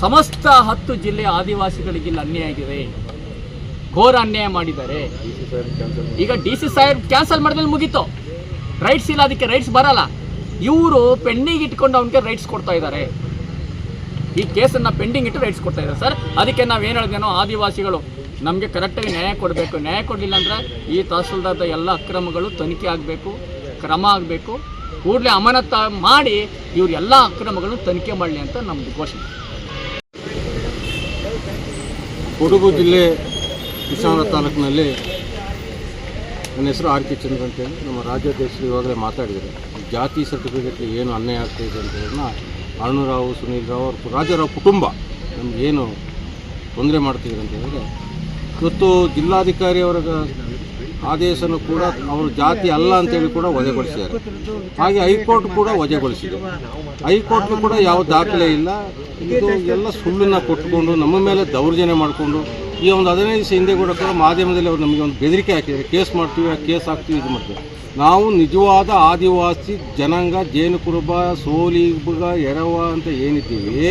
ಸಮಸ್ತ 10 ಜಿಲ್ಲೆಯ ಆದಿವಾಸಿಗಳಿಗಿಲ್ಲ ಅನ್ಯಾಯ ಆಗಿದೆ, ಘೋರ ಅನ್ಯಾಯ ಮಾಡಿದ್ದಾರೆ. ಈಗ DC ಸಾಹೇಬ್ ಕ್ಯಾನ್ಸಲ್ ಮಾಡಿದ್ಮೇಲೆ ಮುಗೀತು, ರೈಟ್ಸ್ ಇಲ್ಲ, ಅದಕ್ಕೆ ರೈಟ್ಸ್ ಬರಲ್ಲ. ಇವರು ಪೆಂಡಿಂಗ್ ಇಟ್ಕೊಂಡು ಅವನಿಗೆ ರೈಟ್ಸ್ ಕೊಡ್ತಾ ಇದ್ದಾರೆ. ಈ ಕೇಸನ್ನು ಪೆಂಡಿಂಗ್ ಇಟ್ಟು ರೈಟ್ಸ್ ಕೊಡ್ತಾ ಇದ್ದಾರೆ ಸರ್. ಅದಕ್ಕೆ ನಾವೇನು ಹೇಳಿದೇನೋ, ಆದಿವಾಸಿಗಳು ನಮಗೆ ಕರೆಕ್ಟಾಗಿ ನ್ಯಾಯ ಕೊಡಬೇಕು. ನ್ಯಾಯ ಕೊಡಲಿಲ್ಲ ಅಂದರೆ ಈ ತಹಶೀಲ್ದಾರ್ದ ಎಲ್ಲ ಅಕ್ರಮಗಳು ತನಿಖೆ ಆಗಬೇಕು, ಕ್ರಮ ಆಗಬೇಕು. ಕೂಡಲೇ ಅಮಾನತ ಮಾಡಿ ಇವ್ರ ಎಲ್ಲ ಅಕ್ರಮಗಳನ್ನು ತನಿಖೆ ಮಾಡಲಿ ಅಂತ ನಮ್ಮದು ಘೋಷಣೆ. ಕೊಡಗು ಜಿಲ್ಲೆ ಕುಶಾಲನಗರ ತಾಲೂಕಿನಲ್ಲಿ ನನ್ನ ಹೆಸರು RK ಚಂದ್ರ ಅಂತೇಳಿ ನಮ್ಮ ರಾಜ್ಯಾಧ್ಯಕ್ಷರು ಇವಾಗಲೇ ಮಾತಾಡಿದ್ದಾರೆ. ಜಾತಿ ಸರ್ಟಿಫಿಕೇಟ್ ಏನು ಅನ್ಯಾಯ ಆಗ್ತಾಯಿದೆ ಅಂತ ಹೇಳೋದನ್ನ ಅರುಣರಾವ್, ಸುನೀಲ್ ರಾವ್, ಅವ್ರ ರಾಜಾರಾವ್ ಕುಟುಂಬ ನಮ್ಗೆ ಏನು ತೊಂದರೆ ಮಾಡ್ತಿದ್ರು ಅಂತ ಹೇಳಿದ್ರೆ, ಇವತ್ತು ಜಿಲ್ಲಾಧಿಕಾರಿ ಅವರ ಆದೇಶನೂ ಕೂಡ ಅವರು ಜಾತಿ ಅಲ್ಲ ಅಂತೇಳಿ ಕೂಡ ವಜಾಗೊಳಿಸಿದ್ದಾರೆ. ಹಾಗೆ ಹೈಕೋರ್ಟ್ ಕೂಡ ವಜಾಗೊಳಿಸಿದೆ. ಹೈಕೋರ್ಟ್ ಕೂಡ ಯಾವ ದಾಖಲೆ ಇಲ್ಲ, ಇದು ಎಲ್ಲ ಸುಳ್ಳನ್ನು ಕೊಟ್ಕೊಂಡು ನಮ್ಮ ಮೇಲೆ ದೌರ್ಜನ್ಯ ಮಾಡಿಕೊಂಡು ಈ ಒಂದು 15 ದಿವಸ ಹಿಂದೆ ಕೂಡ ಮಾಧ್ಯಮದಲ್ಲಿ ಅವರು ನಮಗೆ ಒಂದು ಬೆದರಿಕೆ ಹಾಕಿದ್ದಾರೆ. ಕೇಸ್ ಮಾಡ್ತೀವಿ, ಕೇಸ್ ಹಾಕ್ತೀವಿ, ಇದು ಮಾಡ್ತೀವಿ. ನಾವು ನಿಜವಾದ ಆದಿವಾಸಿ ಜನಾಂಗ, ಜೇನು ಕುರುಬ, ಸೋಲಿಗ, ಎರವ ಅಂತ ಏನಿದ್ದೀವಿ,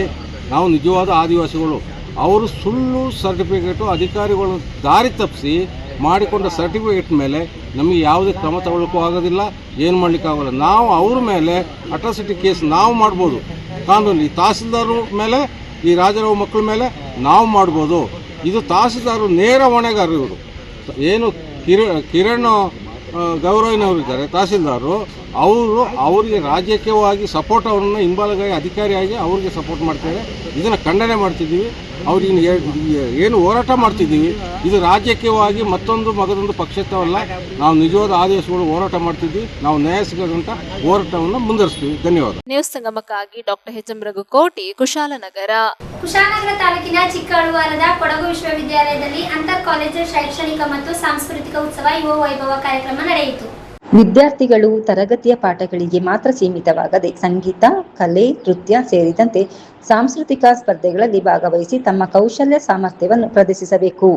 ನಾವು ನಿಜವಾದ ಆದಿವಾಸಿಗಳು. ಅವರು ಸುಳ್ಳು ಸರ್ಟಿಫಿಕೇಟು ಅಧಿಕಾರಿಗಳು ದಾರಿ ತಪ್ಪಿಸಿ ಮಾಡಿಕೊಂಡ ಸರ್ಟಿಫಿಕೇಟ್ ಮೇಲೆ ನಮಗೆ ಯಾವುದೇ ಕ್ರಮ ತಗೊಳ್ಳೋಕ್ಕೂ ಆಗೋದಿಲ್ಲ, ಏನು ಮಾಡಲಿಕ್ಕಾಗೋಲ್ಲ. ನಾವು ಅವ್ರ ಮೇಲೆ ಅಟ್ರಾಸಿಟಿ ಕೇಸ್ ನಾವು ಮಾಡ್ಬೋದು ಕಾನೂನಲ್ಲಿ. ತಹಸೀಲ್ದಾರ್ ಮೇಲೆ, ಈ ರಾಜರಾವ್ ಮಕ್ಕಳ ಮೇಲೆ ನಾವು ಮಾಡ್ಬೋದು. ಇದು ತಹಸೀಲ್ದಾರು ನೇರ ಹೊಣೆಗಾರರು. ಇವರು ಏನು ಕಿರಣ್ ಗೌರವಿನವರಿದ್ದಾರೆ ತಹಸೀಲ್ದಾರು, ಅವರಿಗೆ ರಾಜಕೀಯವಾಗಿ ಸಪೋರ್ಟ್, ಅವ್ರನ್ನ ಹಿಂಬಲಗಾಗಿ ಅಧಿಕಾರಿಯಾಗಿ ಅವ್ರಿಗೆ ಸಪೋರ್ಟ್ ಮಾಡ್ತಾರೆ. ಇದನ್ನು ಖಂಡನೆ ಮಾಡ್ತಿದ್ದೀವಿ. ಅವ್ರಿಗೆ ಏನು ಹೋರಾಟ ಮಾಡ್ತಿದ್ದೀವಿ, ಇದು ರಾಜಕೀಯವಾಗಿ ಮಗದೊಂದು ಪಕ್ಷತ್ವವಲ್ಲ. ನಾವು ನಿಜವಾದ ಆದೇಶಗಳು ಹೋರಾಟ ಮಾಡ್ತಿದ್ವಿ. ನಾವು ನ್ಯಾಯ ಸಿಗೋದಂತ ಹೋರಾಟವನ್ನು ಮುಂದುವರಿಸ್ತೀವಿ. ಧನ್ಯವಾದ. ನ್ಯೂಸ್ ಸಂಗಮಕ್ಕಾಗಿ ಡಾಕ್ಟರ್ HM ರಘುಕೋಟಿ, ಕುಶಾಲನಗರ. ಕುಶಾಲನಗರ ತಾಲೂಕಿನ ಚಿಕ್ಕಅಳುವಾರದ ಕೊಡಗು ವಿಶ್ವವಿದ್ಯಾಲಯದಲ್ಲಿ ಅಂತರ್ ಕಾಲೇಜು ಶೈಕ್ಷಣಿಕ ಮತ್ತು ಸಾಂಸ್ಕೃತಿಕ ಉತ್ಸವ ಯುವ ವೈಭವ ಕಾರ್ಯಕ್ರಮ ನಡೆಯಿತು. ವಿದ್ಯಾರ್ಥಿಗಳು ತರಗತಿಯ ಪಾಠಗಳಿಗೆ ಮಾತ್ರ ಸೀಮಿತವಾಗದೆ ಸಂಗೀತ, ಕಲೆ, ನೃತ್ಯ ಸೇರಿದಂತೆ ಸಾಂಸ್ಕೃತಿಕ ಸ್ಪರ್ಧೆಗಳಲ್ಲಿ ಭಾಗವಹಿಸಿ ತಮ್ಮ ಕೌಶಲ್ಯ ಸಾಮರ್ಥ್ಯವನ್ನು ಪ್ರದರ್ಶಿಸಬೇಕು.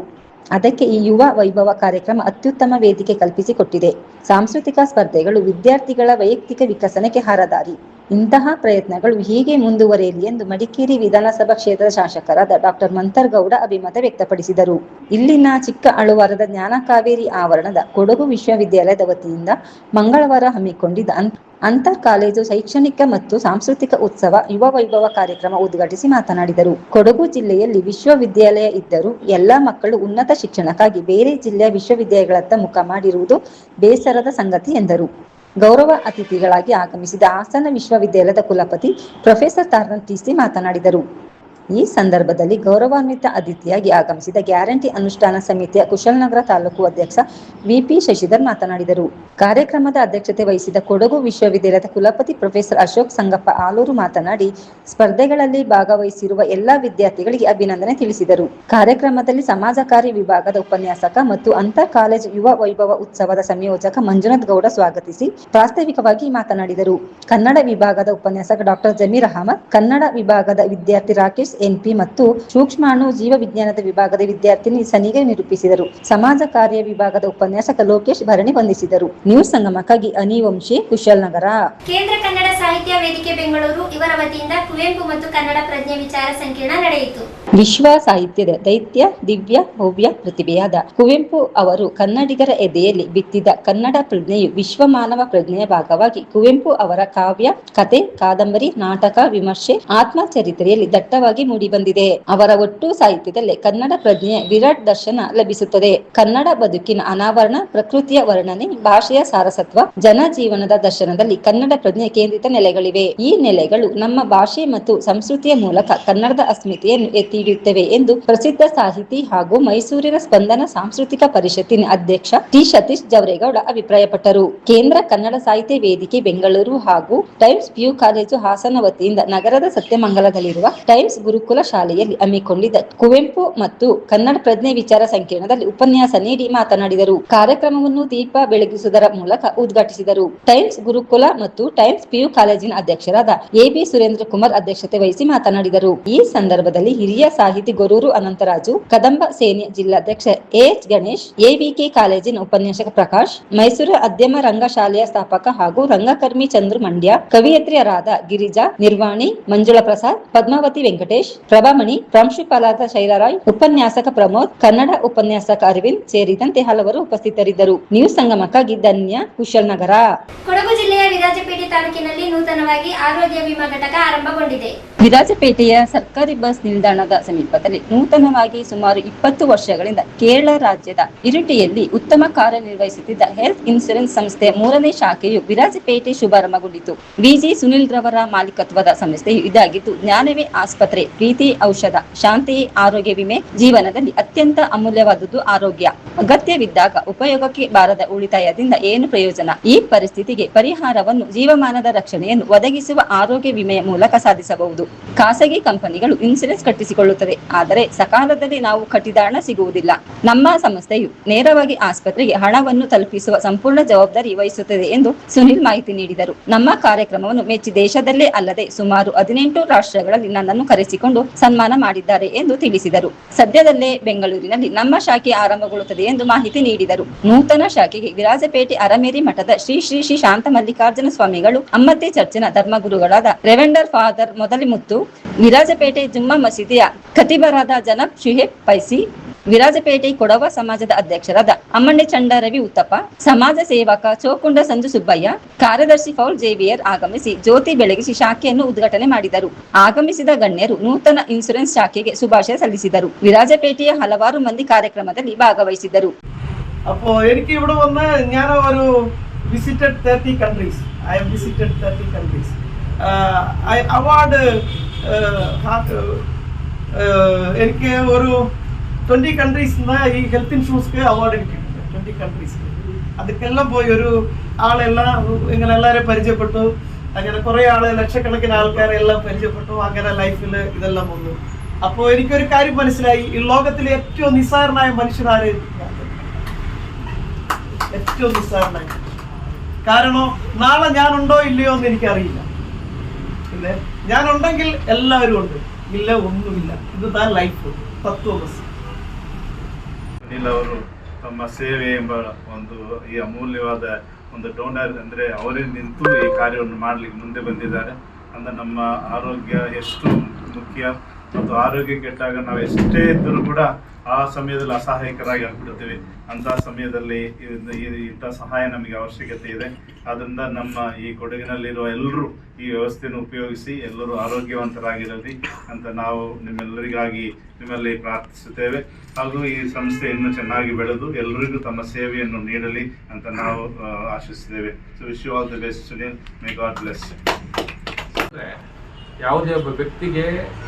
ಅದಕ್ಕೆ ಈ ಯುವ ವೈಭವ ಕಾರ್ಯಕ್ರಮ ಅತ್ಯುತ್ತಮ ವೇದಿಕೆ ಕಲ್ಪಿಸಿಕೊಟ್ಟಿದೆ. ಸಾಂಸ್ಕೃತಿಕ ಸ್ಪರ್ಧೆಗಳು ವಿದ್ಯಾರ್ಥಿಗಳ ವೈಯಕ್ತಿಕ ವಿಕಸನಕ್ಕೆ ಹಾರದಾರಿ. ಇಂತಹ ಪ್ರಯತ್ನಗಳು ಹೀಗೆ ಮುಂದುವರೆಯಲಿ ಎಂದು ಮಡಿಕೇರಿ ವಿಧಾನಸಭಾ ಕ್ಷೇತ್ರದ ಶಾಸಕರಾದ ಡಾಕ್ಟರ್ ಮಂತರ್ಗೌಡ ಅಭಿಮತ ವ್ಯಕ್ತಪಡಿಸಿದರು. ಇಲ್ಲಿನ ಚಿಕ್ಕ ಅಳುವಾರದ ಜ್ಞಾನ ಕಾವೇರಿ ಆವರಣದ ಕೊಡಗು ವಿಶ್ವವಿದ್ಯಾಲಯದ ವತಿಯಿಂದ ಮಂಗಳವಾರ ಹಮ್ಮಿಕೊಂಡಿದ್ದ ಅಂತರ್ ಕಾಲೇಜು ಶೈಕ್ಷಣಿಕ ಮತ್ತು ಸಾಂಸ್ಕೃತಿಕ ಉತ್ಸವ ಯುವ ವೈಭವ ಕಾರ್ಯಕ್ರಮ ಉದ್ಘಾಟಿಸಿ ಮಾತನಾಡಿದರು. ಕೊಡಗು ಜಿಲ್ಲೆಯಲ್ಲಿ ವಿಶ್ವವಿದ್ಯಾಲಯ ಇದ್ದರೂ ಎಲ್ಲಾ ಮಕ್ಕಳು ಉನ್ನತ ಶಿಕ್ಷಣಕ್ಕಾಗಿ ಬೇರೆ ಜಿಲ್ಲೆಯ ವಿಶ್ವವಿದ್ಯಾಲಯಗಳತ್ತ ಮುಖ ಮಾಡಿರುವುದು ಬೇಸರದ ಸಂಗತಿ ಎಂದರು. ಗೌರವ ಅತಿಥಿಗಳಾಗಿ ಆಗಮಿಸಿದ ಹಾಸನ ವಿಶ್ವವಿದ್ಯಾಲಯದ ಕುಲಪತಿ ಪ್ರೊಫೆಸರ್ ತಾರನ್ ಟಿಸಿ ಮಾತನಾಡಿದರು. ಈ ಸಂದರ್ಭದಲ್ಲಿ ಗೌರವಾನ್ವಿತ ಅತಿಥಿಯಾಗಿ ಆಗಮಿಸಿದ ಗ್ಯಾರಂಟಿ ಅನುಷ್ಠಾನ ಸಮಿತಿಯ ಕುಶಾಲನಗರ ತಾಲೂಕು ಅಧ್ಯಕ್ಷ ವಿಪಿ ಶಶಿಧರ್ ಮಾತನಾಡಿದರು. ಕಾರ್ಯಕ್ರಮದ ಅಧ್ಯಕ್ಷತೆ ವಹಿಸಿದ ಕೊಡಗು ವಿಶ್ವವಿದ್ಯಾಲಯದ ಕುಲಪತಿ ಪ್ರೊಫೆಸರ್ ಅಶೋಕ್ ಸಂಗಪ್ಪ ಆಲೂರು ಮಾತನಾಡಿ, ಸ್ಪರ್ಧೆಗಳಲ್ಲಿ ಭಾಗವಹಿಸಿರುವ ಎಲ್ಲಾ ವಿದ್ಯಾರ್ಥಿಗಳಿಗೆ ಅಭಿನಂದನೆ ತಿಳಿಸಿದರು. ಕಾರ್ಯಕ್ರಮದಲ್ಲಿ ಸಮಾಜ ಕಾರ್ಯ ವಿಭಾಗದ ಉಪನ್ಯಾಸಕ ಮತ್ತು ಅಂತರ್ ಕಾಲೇಜು ಯುವ ವೈಭವ ಉತ್ಸವದ ಸಂಯೋಜಕ ಮಂಜುನಾಥ್ ಗೌಡ ಸ್ವಾಗತಿಸಿ ಪ್ರಾಸ್ತಾವಿಕವಾಗಿ ಮಾತನಾಡಿದರು. ಕನ್ನಡ ವಿಭಾಗದ ಉಪನ್ಯಾಸಕ ಡಾಕ್ಟರ್ ಜಮೀರ್ ಅಹಮದ್, ಕನ್ನಡ ವಿಭಾಗದ ವಿದ್ಯಾರ್ಥಿ ರಾಕೇಶ್ ಎನ್ಪಿ ಮತ್ತು ಸೂಕ್ಷ್ಮಾಣು ಜೀವ ವಿಜ್ಞಾನದ ವಿಭಾಗದ ವಿದ್ಯಾರ್ಥಿನಿ ಸನಿಗೆ ನಿರೂಪಿಸಿದರು. ಸಮಾಜ ಕಾರ್ಯ ವಿಭಾಗದ ಉಪನ್ಯಾಸಕ ಲೋಕೇಶ್ ಭರಣಿ ವಂದಿಸಿದರು. ನ್ಯೂಸ್ ಸಂಗಮಕ್ಕಾಗಿ ಅನಿವಂಶಿ ಕುಶಾಲನಗರ. ಕೇಂದ್ರ ಕನ್ನಡ ಸಾಹಿತ್ಯ ವೇದಿಕೆ ಬೆಂಗಳೂರು ಇವರ ವತಿಯಿಂದ ಕುವೆಂಪು ಮತ್ತು ಕನ್ನಡ ಪ್ರಜ್ಞೆ ವಿಚಾರ ಸಂಕಿರಣ ನಡೆಯಿತು. ವಿಶ್ವ ಸಾಹಿತ್ಯದ ದೈತ್ಯ ದಿವ್ಯ ಭವ್ಯ ಪ್ರತಿಭೆಯಾದ ಕುವೆಂಪು ಅವರು ಕನ್ನಡಿಗರ ಎದೆಯಲ್ಲಿ ಬಿತ್ತಿದ ಕನ್ನಡ ಪ್ರಜ್ಞೆಯು ವಿಶ್ವ ಮಾನವ ಪ್ರಜ್ಞೆಯ ಭಾಗವಾಗಿ ಕುವೆಂಪು ಅವರ ಕಾವ್ಯ, ಕತೆ, ಕಾದಂಬರಿ, ನಾಟಕ, ವಿಮರ್ಶೆ, ಆತ್ಮಚರಿತ್ರೆಯಲ್ಲಿ ದಟ್ಟವಾಗಿ ಮೂಡಿಬಂದಿದೆ. ಅವರ ಒಟ್ಟು ಸಾಹಿತ್ಯದಲ್ಲೇ ಕನ್ನಡ ಪ್ರಜ್ಞೆಯ ವಿರಾಟ್ ದರ್ಶನ ಲಭಿಸುತ್ತದೆ. ಕನ್ನಡ ಬದುಕಿನ ಅನಾವರಣ, ಪ್ರಕೃತಿಯ ವರ್ಣನೆ, ಭಾಷೆಯ ಸಾರಸತ್ವ, ಜನಜೀವನದ ದರ್ಶನದಲ್ಲಿ ಕನ್ನಡ ಪ್ರಜ್ಞೆ ಕೇಂದ್ರಿತ ನೆಲೆಗಳಿವೆ. ಈ ನೆಲೆಗಳು ನಮ್ಮ ಭಾಷೆ ಮತ್ತು ಸಂಸ್ಕೃತಿಯ ಮೂಲಕ ಕನ್ನಡದ ಅಸ್ಮಿತೆಯನ್ನು ಎತ್ತಿ ಹಿಡಿಯುತ್ತವೆ ಎಂದು ಪ್ರಸಿದ್ಧ ಸಾಹಿತಿ ಹಾಗೂ ಮೈಸೂರಿನ ಸ್ಪಂದನ ಸಾಂಸ್ಕೃತಿಕ ಪರಿಷತ್ತಿನ ಅಧ್ಯಕ್ಷ ಟಿ ಸತೀಶ್ ಜವರೇಗೌಡ ಅಭಿಪ್ರಾಯಪಟ್ಟರು. ಕೇಂದ್ರ ಕನ್ನಡ ಸಾಹಿತ್ಯ ವೇದಿಕೆ ಬೆಂಗಳೂರು ಹಾಗೂ ಟೈಮ್ಸ್ ಪಿಯು ಕಾಲೇಜು ಹಾಸನ ವತಿಯಿಂದ ನಗರದ ಸತ್ಯಮಂಗಲದಲ್ಲಿರುವ ಟೈಮ್ಸ್ ಗುರುಕುಲ ಶಾಲೆಯಲ್ಲಿ ಹಮ್ಮಿಕೊಂಡಿದ್ದ ಕುವೆಂಪು ಮತ್ತು ಕನ್ನಡ ಪ್ರಜ್ಞೆ ವಿಚಾರ ಸಂಕಿರಣದಲ್ಲಿ ಉಪನ್ಯಾಸ ನೀಡಿ ಮಾತನಾಡಿದರು. ಕಾರ್ಯಕ್ರಮವನ್ನು ದೀಪ ಬೆಳಗಿಸುವುದರ ಮೂಲಕ ಉದ್ಘಾಟಿಸಿದರು. ಟೈಮ್ಸ್ ಗುರುಕುಲ ಮತ್ತು ಟೈಮ್ಸ್ ಪಿಯು ಕಾಲೇಜಿನ ಅಧ್ಯಕ್ಷರಾದ ಎಬಿ ಸುರೇಂದ್ರ ಕುಮಾರ್ ಅಧ್ಯಕ್ಷತೆ ವಹಿಸಿ ಮಾತನಾಡಿದರು. ಈ ಸಂದರ್ಭದಲ್ಲಿ ಹಿರಿಯ ಸಾಹಿತಿ ಗೊರೂರು ಅನಂತರಾಜು, ಕದಂಬ ಸೇನೆಯ ಜಿಲ್ಲಾಧ್ಯಕ್ಷ ಎಎಚ್ ಗಣೇಶ್, ಎವಿಕೆ ಕಾಲೇಜಿನ ಉಪನ್ಯಾಸಕ ಪ್ರಕಾಶ್, ಮೈಸೂರು ಅಧ್ಯಮ ರಂಗ ಶಾಲೆಯ ಸ್ಥಾಪಕ ಹಾಗೂ ರಂಗಕರ್ಮಿ ಚಂದ್ರು ಮಂಡ್ಯ, ಕವಿಯತ್ರಿಯರಾದ ಗಿರಿಜಾ, ನಿರ್ವಾಣಿ, ಮಂಜುಳಾ ಪ್ರಸಾದ್, ಪದ್ಮಾವತಿ ವೆಂಕಟೇಶ್, ಪ್ರಭಾಮಣಿ, ಪ್ರಾಂಶುಪಾಲರಾದ ಶೈಲರಾಯ್, ಉಪನ್ಯಾಸಕ ಪ್ರಮೋದ್, ಕನ್ನಡ ಉಪನ್ಯಾಸಕ ಅರವಿಂದ್ ಸೇರಿದಂತೆ ಹಲವರು ಉಪಸ್ಥಿತರಿದ್ದರು. ನ್ಯೂಸ್ ಸಂಗಮಕ್ಕಾಗಿ ಧನ್ಯ, ಕುಶಾಲನಗರ. ಕೊಡಗು ಜಿಲ್ಲೆಯ ವಿರಾಜಪೇಟೆ ತಾಲೂಕಿನಲ್ಲಿ ನೂತನವಾಗಿ ಆರೋಗ್ಯ ವಿಮಾ ಘಟಕ ಆರಂಭಗೊಂಡಿದೆ. ವಿರಾಜಪೇಟೆಯ ಸರ್ಕಾರಿ ಬಸ್ ನಿಲ್ದಾಣದ ಸಮೀಪದಲ್ಲಿ ನೂತನವಾಗಿ ಸುಮಾರು 20 ವರ್ಷಗಳಿಂದ ಕೇರಳ ರಾಜ್ಯದ ಇರಿಟಿಯಲ್ಲಿ ಉತ್ತಮ ಕಾರ್ಯನಿರ್ವಹಿಸುತ್ತಿದ್ದ ಹೆಲ್ತ್ ಇನ್ಶೂರೆನ್ಸ್ ಸಂಸ್ಥೆಯ 3ನೇ ಶಾಖೆಯು ವಿರಾಜಪೇಟೆ ಶುಭಾರಂಭಗೊಂಡಿತು. ವಿಜಿ ಸುನಿಲ್ ರವರ ಮಾಲೀಕತ್ವದ ಸಂಸ್ಥೆಯು ಇದಾಗಿದ್ದು, ಜ್ಞಾನವೇ ಆಸ್ಪತ್ರೆ, ಪ್ರೀತಿ ಔಷಧ, ಶಾಂತಿಯೇ ಆರೋಗ್ಯ ವಿಮೆ. ಜೀವನದಲ್ಲಿ ಅತ್ಯಂತ ಅಮೂಲ್ಯವಾದುದು ಆರೋಗ್ಯ. ಅಗತ್ಯವಿದ್ದಾಗ ಉಪಯೋಗಕ್ಕೆ ಬಾರದ ಉಳಿತಾಯದಿಂದ ಏನು ಪ್ರಯೋಜನ? ಈ ಪರಿಸ್ಥಿತಿಗೆ ಪರಿಹಾರವನ್ನು ಜೀವಮಾನದ ರಕ್ಷಣೆಯನ್ನು ಒದಗಿಸುವ ಆರೋಗ್ಯ ವಿಮೆಯ ಮೂಲಕ ಸಾಧಿಸಬಹುದು. ಖಾಸಗಿ ಕಂಪನಿಗಳು ಇನ್ಸೂರೆನ್ಸ್ ಕಟ್ಟಿಸಿಕೊಳ್ಳುತ್ತದೆ, ಆದರೆ ಸಕಾಲದಲ್ಲಿ ನಾವು ಕಟ್ಟಿದ ಹಣ ಸಿಗುವುದಿಲ್ಲ. ನಮ್ಮ ಸಂಸ್ಥೆಯು ನೇರವಾಗಿ ಆಸ್ಪತ್ರೆಗೆ ಹಣವನ್ನು ತಲುಪಿಸುವ ಸಂಪೂರ್ಣ ಜವಾಬ್ದಾರಿ ವಹಿಸುತ್ತದೆ ಎಂದು ಸುನಿಲ್ ಮಾಹಿತಿ ನೀಡಿದರು. ನಮ್ಮ ಕಾರ್ಯಕ್ರಮವನ್ನು ಮೆಚ್ಚಿ ದೇಶದಲ್ಲೇ ಅಲ್ಲದೆ ಸುಮಾರು 18 ರಾಷ್ಟ್ರಗಳಲ್ಲಿ ನನ್ನನ್ನು ಕರೆಸಿಕೊಂಡು ಸನ್ಮಾನ ಮಾಡಿದ್ದಾರೆ ಎಂದು ತಿಳಿಸಿದರು. ಸದ್ಯದಲ್ಲೇ ಬೆಂಗಳೂರಿನಲ್ಲಿ ನಮ್ಮ ಶಾಖೆ ಆರಂಭಗೊಳ್ಳುತ್ತದೆ ಎಂದು ಮಾಹಿತಿ ನೀಡಿದರು. ನೂತನ ಶಾಖೆಗೆ ವಿರಾಜಪೇಟೆ ಅರಮೇರಿ ಮಠದ ಶ್ರೀ ಶ್ರೀ ಶ್ರೀ ಶಾಂತ ಮಲ್ಲಿಕಾರ್ಜುನ ಸ್ವಾಮಿಗಳು, ಅಮ್ಮತ್ತಿ ಚರ್ಚಿನ ಧರ್ಮಗುರುಗಳಾದ ರೆವೆಂಡರ್ ಫಾದರ್ ಮೊದಲಿಮುತ್ತು, ವಿರಾಜಪೇಟೆ ಜುಮ್ಮಾ ಮಸೀದಿಯ ಖತೀಬರಾದ ಜನಬ್ ಶುಹೇಬ್ ಪೈಸಿ, ವಿರಾಜಪೇಟೆ ಕೊಡವ ಸಮಾಜದ ಅಧ್ಯಕ್ಷರಾದ ಅಮ್ಮಣ್ಣೆ ಚಂಡ ರವಿ ಉತ್ತಪ್ಪ, ಸಮಾಜ ಸೇವಕ ಚೋಕುಂಡ ಸಂಜು ಸುಬ್ಬಯ್ಯ, ಕಾರ್ಯದರ್ಶಿ ಫೌಲ್ ಜೇವಿಯರ್ ಆಗಮಿಸಿ ಜ್ಯೋತಿ ಬೆಳಗಿಸಿ ಶಾಖೆಯನ್ನು ಉದ್ಘಾಟನೆ ಮಾಡಿದರು. ಆಗಮಿಸಿದ ಗಣ್ಯರು ನೂತನ ಇನ್ಶೂರೆನ್ಸ್ ಶಾಖೆಗೆ ಶುಭಾಶಯ ಸಲ್ಲಿಸಿದರು. വിരാജപേട്ടೆಯ ಹಲವಾರು ಮಂದಿ ಕಾರ್ಯಕ್ರಮದಲ್ಲಿ ಭಾಗವಹಿಸಿದ್ದರು. അപ്പോൾ എനിക്ക് ഇവിടെ വന്ന് ഞാൻ ഒരു visited 30 countries. I have visited 30 countries. I award എനിക്ക് ഒരു 20 countries ഈ ഹെൽത്ത് ഇൻഷുറൻസ് അവാർഡ് കിട്ടിയിട്ടുണ്ട്. 20 countries. അതൊക്കെല്ലാം പോയി ഒരു ആളെല്ലാം ഇങ്ങനെ എല്ലാവരെയും പരിചയപ്പെട്ടു. അങ്ങനെ കുറേ ആള് ലക്ഷക്കണക്കിന് ആൾക്കാരെ എല്ലാം പരിചയപ്പെട്ടു. അങ്ങനെ ലൈഫിൽ ഇതെല്ലാം വന്നു. അപ്പോൾ എനിക്കൊരു കാര്യം മനസ്സിലായി, ഈ ലോകത്തിലെ ഏറ്റവും നിസ്സാരനായ മനുഷ്യനാര്? ഏറ്റവും നിസ്സാരനായ. കാരണം നാളെ ഞാനുണ്ടോ ഇല്ലയോ എന്ന് എനിക്കറിയില്ല. പിന്നെ ഞാനുണ്ടെങ്കിൽ എല്ലാവരും ഉണ്ട്, ಇಲ್ಲ ಒನ್ನುವಿಲ್ಲ. ಇದು ಲೈಫ್ ತತ್ವಮಸಿ. ಅವರು ತಮ್ಮ ಸೇವೆ ಎಂಬ ಒಂದು ಈ ಅಮೂಲ್ಯವಾದ ಒಂದು ಡೋನರ್ ಅಂದರೆ ಅವರೇ ನಿಂತು ಈ ಕಾರ್ಯವನ್ನು ಮಾಡಲಿಕ್ಕೆ ಮುಂದೆ ಬಂದಿದ್ದಾರೆ. ಅಂದರೆ ನಮ್ಮ ಆರೋಗ್ಯ ಎಷ್ಟು ಮುಖ್ಯ ಮತ್ತು ಆರೋಗ್ಯ ಕೆಟ್ಟಾಗ ನಾವು ಎಷ್ಟೇ ಇದ್ದರೂ ಕೂಡ ಆ ಸಮಯದಲ್ಲಿ ಅಸಹಾಯಕರಾಗಿ ಆಗ್ಬಿಡ್ತೀವಿ. ಅಂತಹ ಸಮಯದಲ್ಲಿ ಇಂಥ ಸಹಾಯ ನಮಗೆ ಅವಶ್ಯಕತೆ ಇದೆ. ಆದ್ದರಿಂದ ನಮ್ಮ ಈ ಕೊಡಗಿನಲ್ಲಿರುವ ಎಲ್ಲರೂ ಈ ವ್ಯವಸ್ಥೆಯನ್ನು ಉಪಯೋಗಿಸಿ ಎಲ್ಲರೂ ಆರೋಗ್ಯವಂತರಾಗಿರಲಿ ಅಂತ ನಾವು ನಿಮ್ಮೆಲ್ಲರಿಗಾಗಿ ನಿಮ್ಮಲ್ಲಿ ಪ್ರಾರ್ಥಿಸುತ್ತೇವೆ. ಹಾಗೂ ಈ ಸಂಸ್ಥೆ ಇನ್ನೂ ಚೆನ್ನಾಗಿ ಬೆಳೆದು ಎಲ್ಲರಿಗೂ ತಮ್ಮ ಸೇವೆಯನ್ನು ನೀಡಲಿ ಅಂತ ನಾವು ಆಶಿಸುತ್ತೇವೆ. So wish you all the best Sunil. May God bless. ಯಾವುದೇ ಒಬ್ಬ ವ್ಯಕ್ತಿಗೆ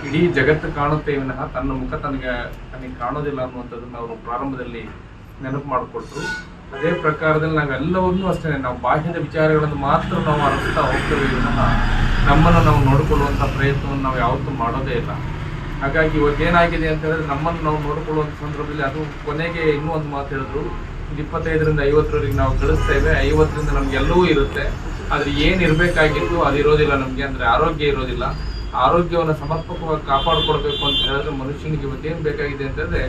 ಇಡೀ ಜಗತ್ತು ಕಾಣುತ್ತೆ ವಿನಃ ತನ್ನ ಮುಖ ತನಗೆ ಕಾಣೋದಿಲ್ಲ ಅನ್ನುವಂಥದ್ದನ್ನು ಅವರು ಪ್ರಾರಂಭದಲ್ಲಿ ನೆನಪು ಮಾಡಿಕೊಟ್ರು. ಅದೇ ಪ್ರಕಾರದಲ್ಲಿ ನಾವೆಲ್ಲವನ್ನೂ ಅಷ್ಟೇ ನಾವು ಬಾಹ್ಯದ ವಿಚಾರಗಳನ್ನು ಮಾತ್ರ ನಾವು ಅರಸ್ತಾ ಹೋಗ್ತೇವೆ ವಿನಃ ನಮ್ಮನ್ನು ನಾವು ನೋಡಿಕೊಳ್ಳುವಂಥ ಪ್ರಯತ್ನವನ್ನು ನಾವು ಯಾವತ್ತೂ ಮಾಡೋದೇ ಇಲ್ಲ. ಹಾಗಾಗಿ ಇವತ್ತೇನಾಗಿದೆ ಅಂತ ಹೇಳಿದ್ರೆ ನಮ್ಮನ್ನು ನಾವು ನೋಡಿಕೊಳ್ಳುವಂಥ ಸಂದರ್ಭದಲ್ಲಿ ಅದು ಕೊನೆಗೆ ಇನ್ನೂ ಒಂದು ಮಾತು ಹೇಳಿದ್ರು, 25ರಿಂದ 50ರವರೆಗೆ ನಾವು ಗಳಿಸ್ತೇವೆ, 50ರಿಂದ ನಮಗೆಲ್ಲವೂ ಇರುತ್ತೆ, ಆದರೆ ಏನು ಇರಬೇಕಾಗಿತ್ತು ಅದು ಇರೋದಿಲ್ಲ ನಮಗೆ, ಅಂದರೆ ಆರೋಗ್ಯ ಇರೋದಿಲ್ಲ. ಆರೋಗ್ಯವನ್ನು ಸಮರ್ಪಕವಾಗಿ ಕಾಪಾಡಿಕೊಡ್ಬೇಕು ಅಂತ ಹೇಳಿದ್ರೆ ಮನುಷ್ಯನಿಗೆ ಇವತ್ತೇನು ಬೇಕಾಗಿದೆ ಅಂತಂದರೆ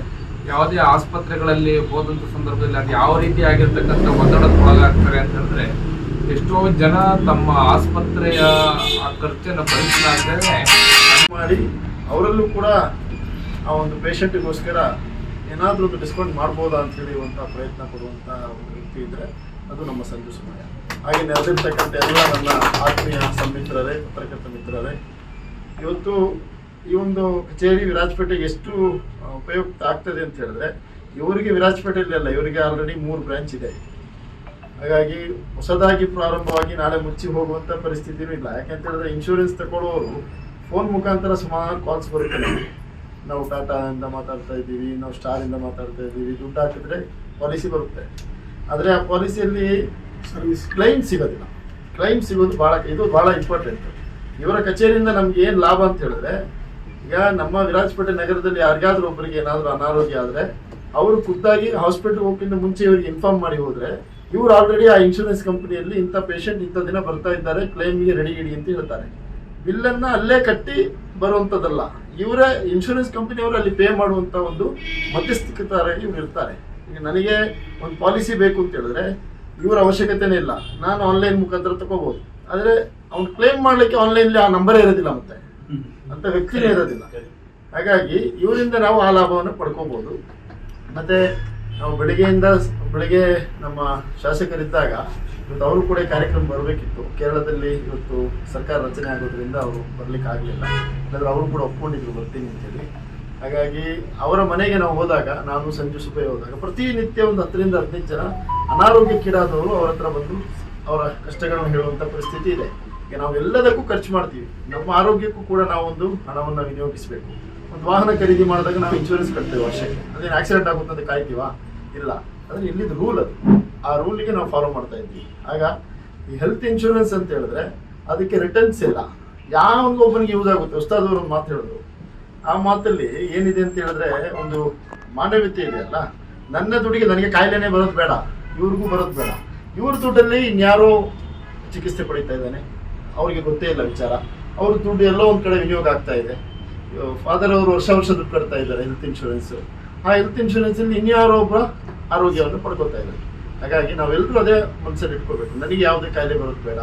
ಯಾವುದೇ ಆಸ್ಪತ್ರೆಗಳಲ್ಲಿ ಹೋದಂಥ ಸಂದರ್ಭದಲ್ಲಿ ಅದು ಯಾವ ರೀತಿ ಆಗಿರ್ತಕ್ಕಂಥ ಒತ್ತಡಕ್ಕೆ ಒಳಗಾಗ್ತಾರೆ ಅಂತ ಹೇಳಿದ್ರೆ ಎಷ್ಟೋ ಜನ ತಮ್ಮ ಆಸ್ಪತ್ರೆಯ ಆ ಖರ್ಚನ್ನು ಭರಿಸಲಾಗದೇ ಮಾಡಿ ಅವರಲ್ಲೂ ಕೂಡ ಆ ಒಂದು ಪೇಷಂಟಿಗೋಸ್ಕರ ಏನಾದರೂ ಒಂದು ಡಿಸ್ಕೌಂಟ್ ಮಾಡ್ಬೋದಾ ಅಂತ ಹೇಳುವಂಥ ಪ್ರಯತ್ನ ಕೊಡುವಂಥ ಒಂದು ವ್ಯಕ್ತಿ ಇದ್ದರೆ ಅದು ನಮ್ಮ ಸಂಜು ಸುಮಯ್ಯ. ಹಾಗೆ ನೆರೆದಿರ್ತಕ್ಕಂಥ ಎಲ್ಲ ನನ್ನ ಆತ್ಮೀಯ ಸನ್ಮಿತ್ರರೇ, ಪತ್ರಕರ್ತ ಮಿತ್ರರೇ, ಇವತ್ತು ಈ ಒಂದು ಕಚೇರಿ ವಿರಾಜಪೇಟೆಗೆ ಎಷ್ಟು ಉಪಯುಕ್ತ ಆಗ್ತದೆ ಅಂತ ಹೇಳಿದ್ರೆ ಇವರಿಗೆ ವಿರಾಜಪೇಟೆಯಲ್ಲಿ ಅಲ್ಲ, ಇವರಿಗೆ ಆಲ್ರೆಡಿ 3 ಬ್ರಾಂಚ್ ಇದೆ. ಹಾಗಾಗಿ ಹೊಸದಾಗಿ ಪ್ರಾರಂಭವಾಗಿ ನಾಳೆ ಮುಚ್ಚಿ ಹೋಗುವಂಥ ಪರಿಸ್ಥಿತಿನೂ ಇಲ್ಲ. ಯಾಕೆಂತ ಹೇಳಿದ್ರೆ ಇನ್ಶೂರೆನ್ಸ್ ತಗೊಳ್ಳೋರು ಫೋನ್ ಮುಖಾಂತರ ಸುಮಾರು ಕಾಲ್ಸ್ ಬರುತ್ತೆ. ನಾವು ಟಾಟಾದಿಂದ ಮಾತಾಡ್ತಾ ಇದ್ದೀವಿ, ನಾವು ಸ್ಟಾರಿಂದ ಮಾತಾಡ್ತಾ ಇದ್ದೀವಿ, ದುಡ್ಡು ಹಾಕಿದ್ರೆ ಪಾಲಿಸಿ ಬರುತ್ತೆ. ಆದರೆ ಆ ಪಾಲಿಸಿಯಲ್ಲಿ ಸರ್ವಿಸ್ ಕ್ಲೈಮ್ ಸಿಗೋದಿಲ್ಲ. ಕ್ಲೈಮ್ ಸಿಗೋದು ಇದು ಭಾಳ ಇಂಪಾರ್ಟೆಂಟ್. ಇವರ ಕಚೇರಿಯಿಂದ ನಮ್ಗೆ ಏನು ಲಾಭ ಅಂತ ಹೇಳಿದ್ರೆ, ಈಗ ನಮ್ಮ ವಿರಾಜಪೇಟೆ ನಗರದಲ್ಲಿ ಯಾರಿಗಾದ್ರೂ ಒಬ್ಬರಿಗೆ ಏನಾದರೂ ಅನಾರೋಗ್ಯ ಆದರೆ ಅವರು ಖುದ್ದಾಗಿ ಹಾಸ್ಪಿಟಲ್ ಹೋಗೋಕ್ಕಿಂತ ಮುಂಚೆ ಇವರಿಗೆ ಇನ್ಫಾರ್ಮ್ ಮಾಡಿ ಹೋದರೆ ಇವರು ಆಲ್ರೆಡಿ ಆ ಇನ್ಶೂರೆನ್ಸ್ ಕಂಪನಿಯಲ್ಲಿ ಇಂಥ ಪೇಷಂಟ್ ಇಂಥ ದಿನ ಬರ್ತಾ ಇದ್ದಾರೆ, ಕ್ಲೈಮ್ಗೆ ರೆಡಿ ಇಡಿ ಅಂತ ಹೇಳ್ತಾರೆ. ಬಿಲ್ಲನ್ನು ಅಲ್ಲೇ ಕಟ್ಟಿ ಬರುವಂಥದ್ದಲ್ಲ, ಇವರೇ ಇನ್ಶೂರೆನ್ಸ್ ಕಂಪನಿಯವರು ಅಲ್ಲಿ ಪೇ ಮಾಡುವಂಥ ಒಂದು ಮಧ್ಯಸ್ಥಿಕರಾಗಿ ಇವ್ರು ಇರ್ತಾರೆ. ಈಗ ನನಗೆ ಒಂದು ಪಾಲಿಸಿ ಬೇಕು ಅಂತ ಹೇಳಿದ್ರೆ ಇವರ ಅವಶ್ಯಕತೆನೇ ಇಲ್ಲ, ನಾನು ಆನ್ಲೈನ್ ಮುಖಾಂತರ ತಗೋಬೋದು. ಆದರೆ ಅವ್ನು ಕ್ಲೇಮ್ ಮಾಡಲಿಕ್ಕೆ ಆನ್ಲೈನ್ಲಿ ಆ ನಂಬರೇ ಇರೋದಿಲ್ಲ, ಮತ್ತೆ ಅಂತ ವ್ಯಕ್ತಿನೇ ಇರೋದಿಲ್ಲ. ಹಾಗಾಗಿ ಇವರಿಂದ ನಾವು ಆ ಲಾಭವನ್ನು ಪಡ್ಕೋಬೋದು. ಮತ್ತು ನಾವು ಬೆಳಿಗ್ಗೆ ನಮ್ಮ ಶಾಸಕರಿದ್ದಾಗ ಇವತ್ತು ಅವರು ಕೂಡ ಕಾರ್ಯಕ್ರಮ ಬರಬೇಕಿತ್ತು. ಕೇರಳದಲ್ಲಿ ಇವತ್ತು ಸರ್ಕಾರ ರಚನೆ ಆಗೋದ್ರಿಂದ ಅವರು ಬರಲಿಕ್ಕೆ ಆಗಲಿಲ್ಲ, ಇಲ್ಲಾಂದ್ರೆ ಅವರು ಕೂಡ ಒಪ್ಕೊಂಡಿದ್ರು ಬರ್ತೀನಿ ಅಂತೇಳಿ. ಹಾಗಾಗಿ ಅವರ ಮನೆಗೆ ನಾವು ಹೋದಾಗ, ನಾನು ಸಂಜು ಸುಬ್ಬಯ್ಯ ಹೋದಾಗ ಪ್ರತಿನಿತ್ಯ ಒಂದು 10ರಿಂದ 15 ಜನ ಅನಾರೋಗ್ಯಕ್ಕೀಡಾದವರು ಅವ್ರ ಹತ್ರ ಬಂದು ಅವರ ಕಷ್ಟಗಳನ್ನು ಹೇಳುವಂಥ ಪರಿಸ್ಥಿತಿ ಇದೆ. ಈಗ ನಾವು ಎಲ್ಲದಕ್ಕೂ ಖರ್ಚು ಮಾಡ್ತೀವಿ, ನಮ್ಮ ಆರೋಗ್ಯಕ್ಕೂ ಕೂಡ ನಾವು ಒಂದು ಹಣವನ್ನು ವಿನಿಯೋಗಿಸಬೇಕು. ಒಂದು ವಾಹನ ಖರೀದಿ ಮಾಡಿದಾಗ ನಾವು ಇನ್ಶೂರೆನ್ಸ್ ಕಟ್ತೇವೆ ವರ್ಷಕ್ಕೆ, ಅದೇನು ಆಕ್ಸಿಡೆಂಟ್ ಆಗುತ್ತೆ ಅಂತ ಕಾಯ್ತೀವಾ? ಇಲ್ಲ. ಅಂದರೆ ಇಲ್ಲಿದ್ದು ರೂಲ್ ಅದು, ಆ ರೂಲಿಗೆ ನಾವು ಫಾಲೋ ಮಾಡ್ತಾ ಇದ್ದೀವಿ. ಆಗ ಈ ಹೆಲ್ತ್ ಇನ್ಶೂರೆನ್ಸ್ ಅಂತ ಹೇಳಿದ್ರೆ ಅದಕ್ಕೆ ರಿಟರ್ನ್ಸ್ ಇಲ್ಲ, ಒಬ್ಬನಿಗೆ ಯೂಸ್ ಆಗುತ್ತೆ. ಉಸ್ತಾದವರು ಒಂದು ಮಾತು ಹೇಳಿದ್ರು, ಆ ಮಾತಲ್ಲಿ ಏನಿದೆ ಅಂತ ಹೇಳಿದ್ರೆ ಒಂದು ಮಾನವೀಯತೆ ಇದೆಯಲ್ಲ, ನನ್ನ ದುಡ್ಡಿಗೆ ನನಗೆ ಕಾಯಿಲೆನೇ ಬರೋದು ಬೇಡ, ಇವ್ರಿಗೂ ಬರೋದು ಬೇಡ. ಇವ್ರ ದುಡ್ಡಲ್ಲಿ ಇನ್ಯಾರೋ ಚಿಕಿತ್ಸೆ ಪಡಿತಾ ಇದ್ದಾನೆ, ಅವ್ರಿಗೆ ಗೊತ್ತೇ ಇಲ್ಲ ವಿಚಾರ. ಅವ್ರ ದುಡ್ಡು ಎಲ್ಲೋ ಒಂದು ಕಡೆ ವಿನಿಯೋಗ ಆಗ್ತಾ ಇದೆ. ಫಾದರ್ ಅವರು ವರ್ಷ ದುಡ್ಡು ಕಟ್ತಾ ಇದ್ದಾರೆ ಹೆಲ್ತ್ ಇನ್ಶೂರೆನ್ಸ್. ಆ ಹೆಲ್ತ್ ಇನ್ಶೂರೆನ್ಸಲ್ಲಿ ಇನ್ಯಾರೋ ಒಬ್ಬ ಆರೋಗ್ಯವನ್ನು ಪಡ್ಕೊತಾ ಇದ್ದಾರೆ. ಹಾಗಾಗಿ ನಾವೆಲ್ಲರೂ ಅದೇ ಮನಸ್ಸಲ್ಲಿ ಇಟ್ಕೋಬೇಕು, ನನಗೆ ಯಾವುದೇ ಕಾಯಿಲೆ ಬರೋದು ಬೇಡ,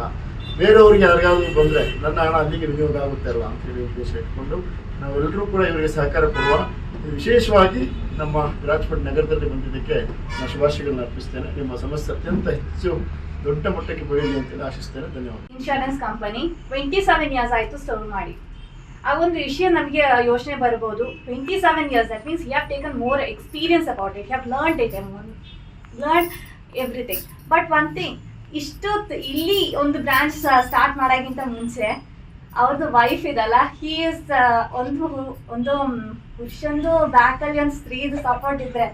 ಬೇರೆಯವ್ರಿಗೆ ಯಾರಿಗಾದ್ರೂ ಬಂದರೆ ನನ್ನ ಹಣ ಅಲ್ಲಿಗೆ ವಿನಿಯೋಗ ಆಗುತ್ತೆ ಅಲ್ಲ ಅಂತೇಳಿ ಉದ್ದೇಶ ಇಟ್ಕೊಂಡು ನಾವೆಲ್ಲರೂ ಕೂಡ ಇವರಿಗೆ ಸಹಕಾರ ಕೊಡುವ. ವಿಶೇಷವಾಗಿ ನಮ್ಮ ವಿರಾಜಪೇಟೆ ನಗರದಲ್ಲಿ ಬಂದಿದ್ದಕ್ಕೆ ನಾನು ಶುಭಾಶಯಗಳನ್ನ ಅರ್ಪಿಸ್ತೇನೆ. ನಿಮ್ಮ ಸಮಸ್ಯೆ ಅತ್ಯಂತ ಹೆಚ್ಚು ದೊಡ್ಡ ಮಟ್ಟಕ್ಕೆ ಬೆಳೆಯಲಿ ಅಂತೇಳಿ ಆಶಿಸ್ತೇನೆ. ಧನ್ಯವಾದ. ಇನ್ಶೂರೆನ್ಸ್ ಕಂಪನಿ 27 ಇಯರ್ಸ್ ಆಯಿತು ಸರ್ವ್ ಮಾಡಿ. ಆ ಒಂದು ವಿಷಯ ನಮಗೆ ಯೋಚನೆ ಬರ್ಬೋದು, 27 years, that means you have taken more experience about it, you have learn everything. But one thing, ಇಷ್ಟೊತ್ತು ಇಲ್ಲಿ ಒಂದು ಬ್ರಾಂಚ್ ಸ್ಟಾರ್ಟ್ ಮಾಡೋಕ್ಕಿಂತ ಮುಂಚೆ ಅವ್ರದ್ದು ವೈಫ್ ಇದಲ್ಲ, ಹಿ ಇಸ್ ಒಂದು ಪುರುಷಂದು ಬ್ಯಾಕಲ್ಲಿ ಒಂದು ಸ್ತ್ರೀದು ಸಪೋರ್ಟ್ ಇದ್ರೆ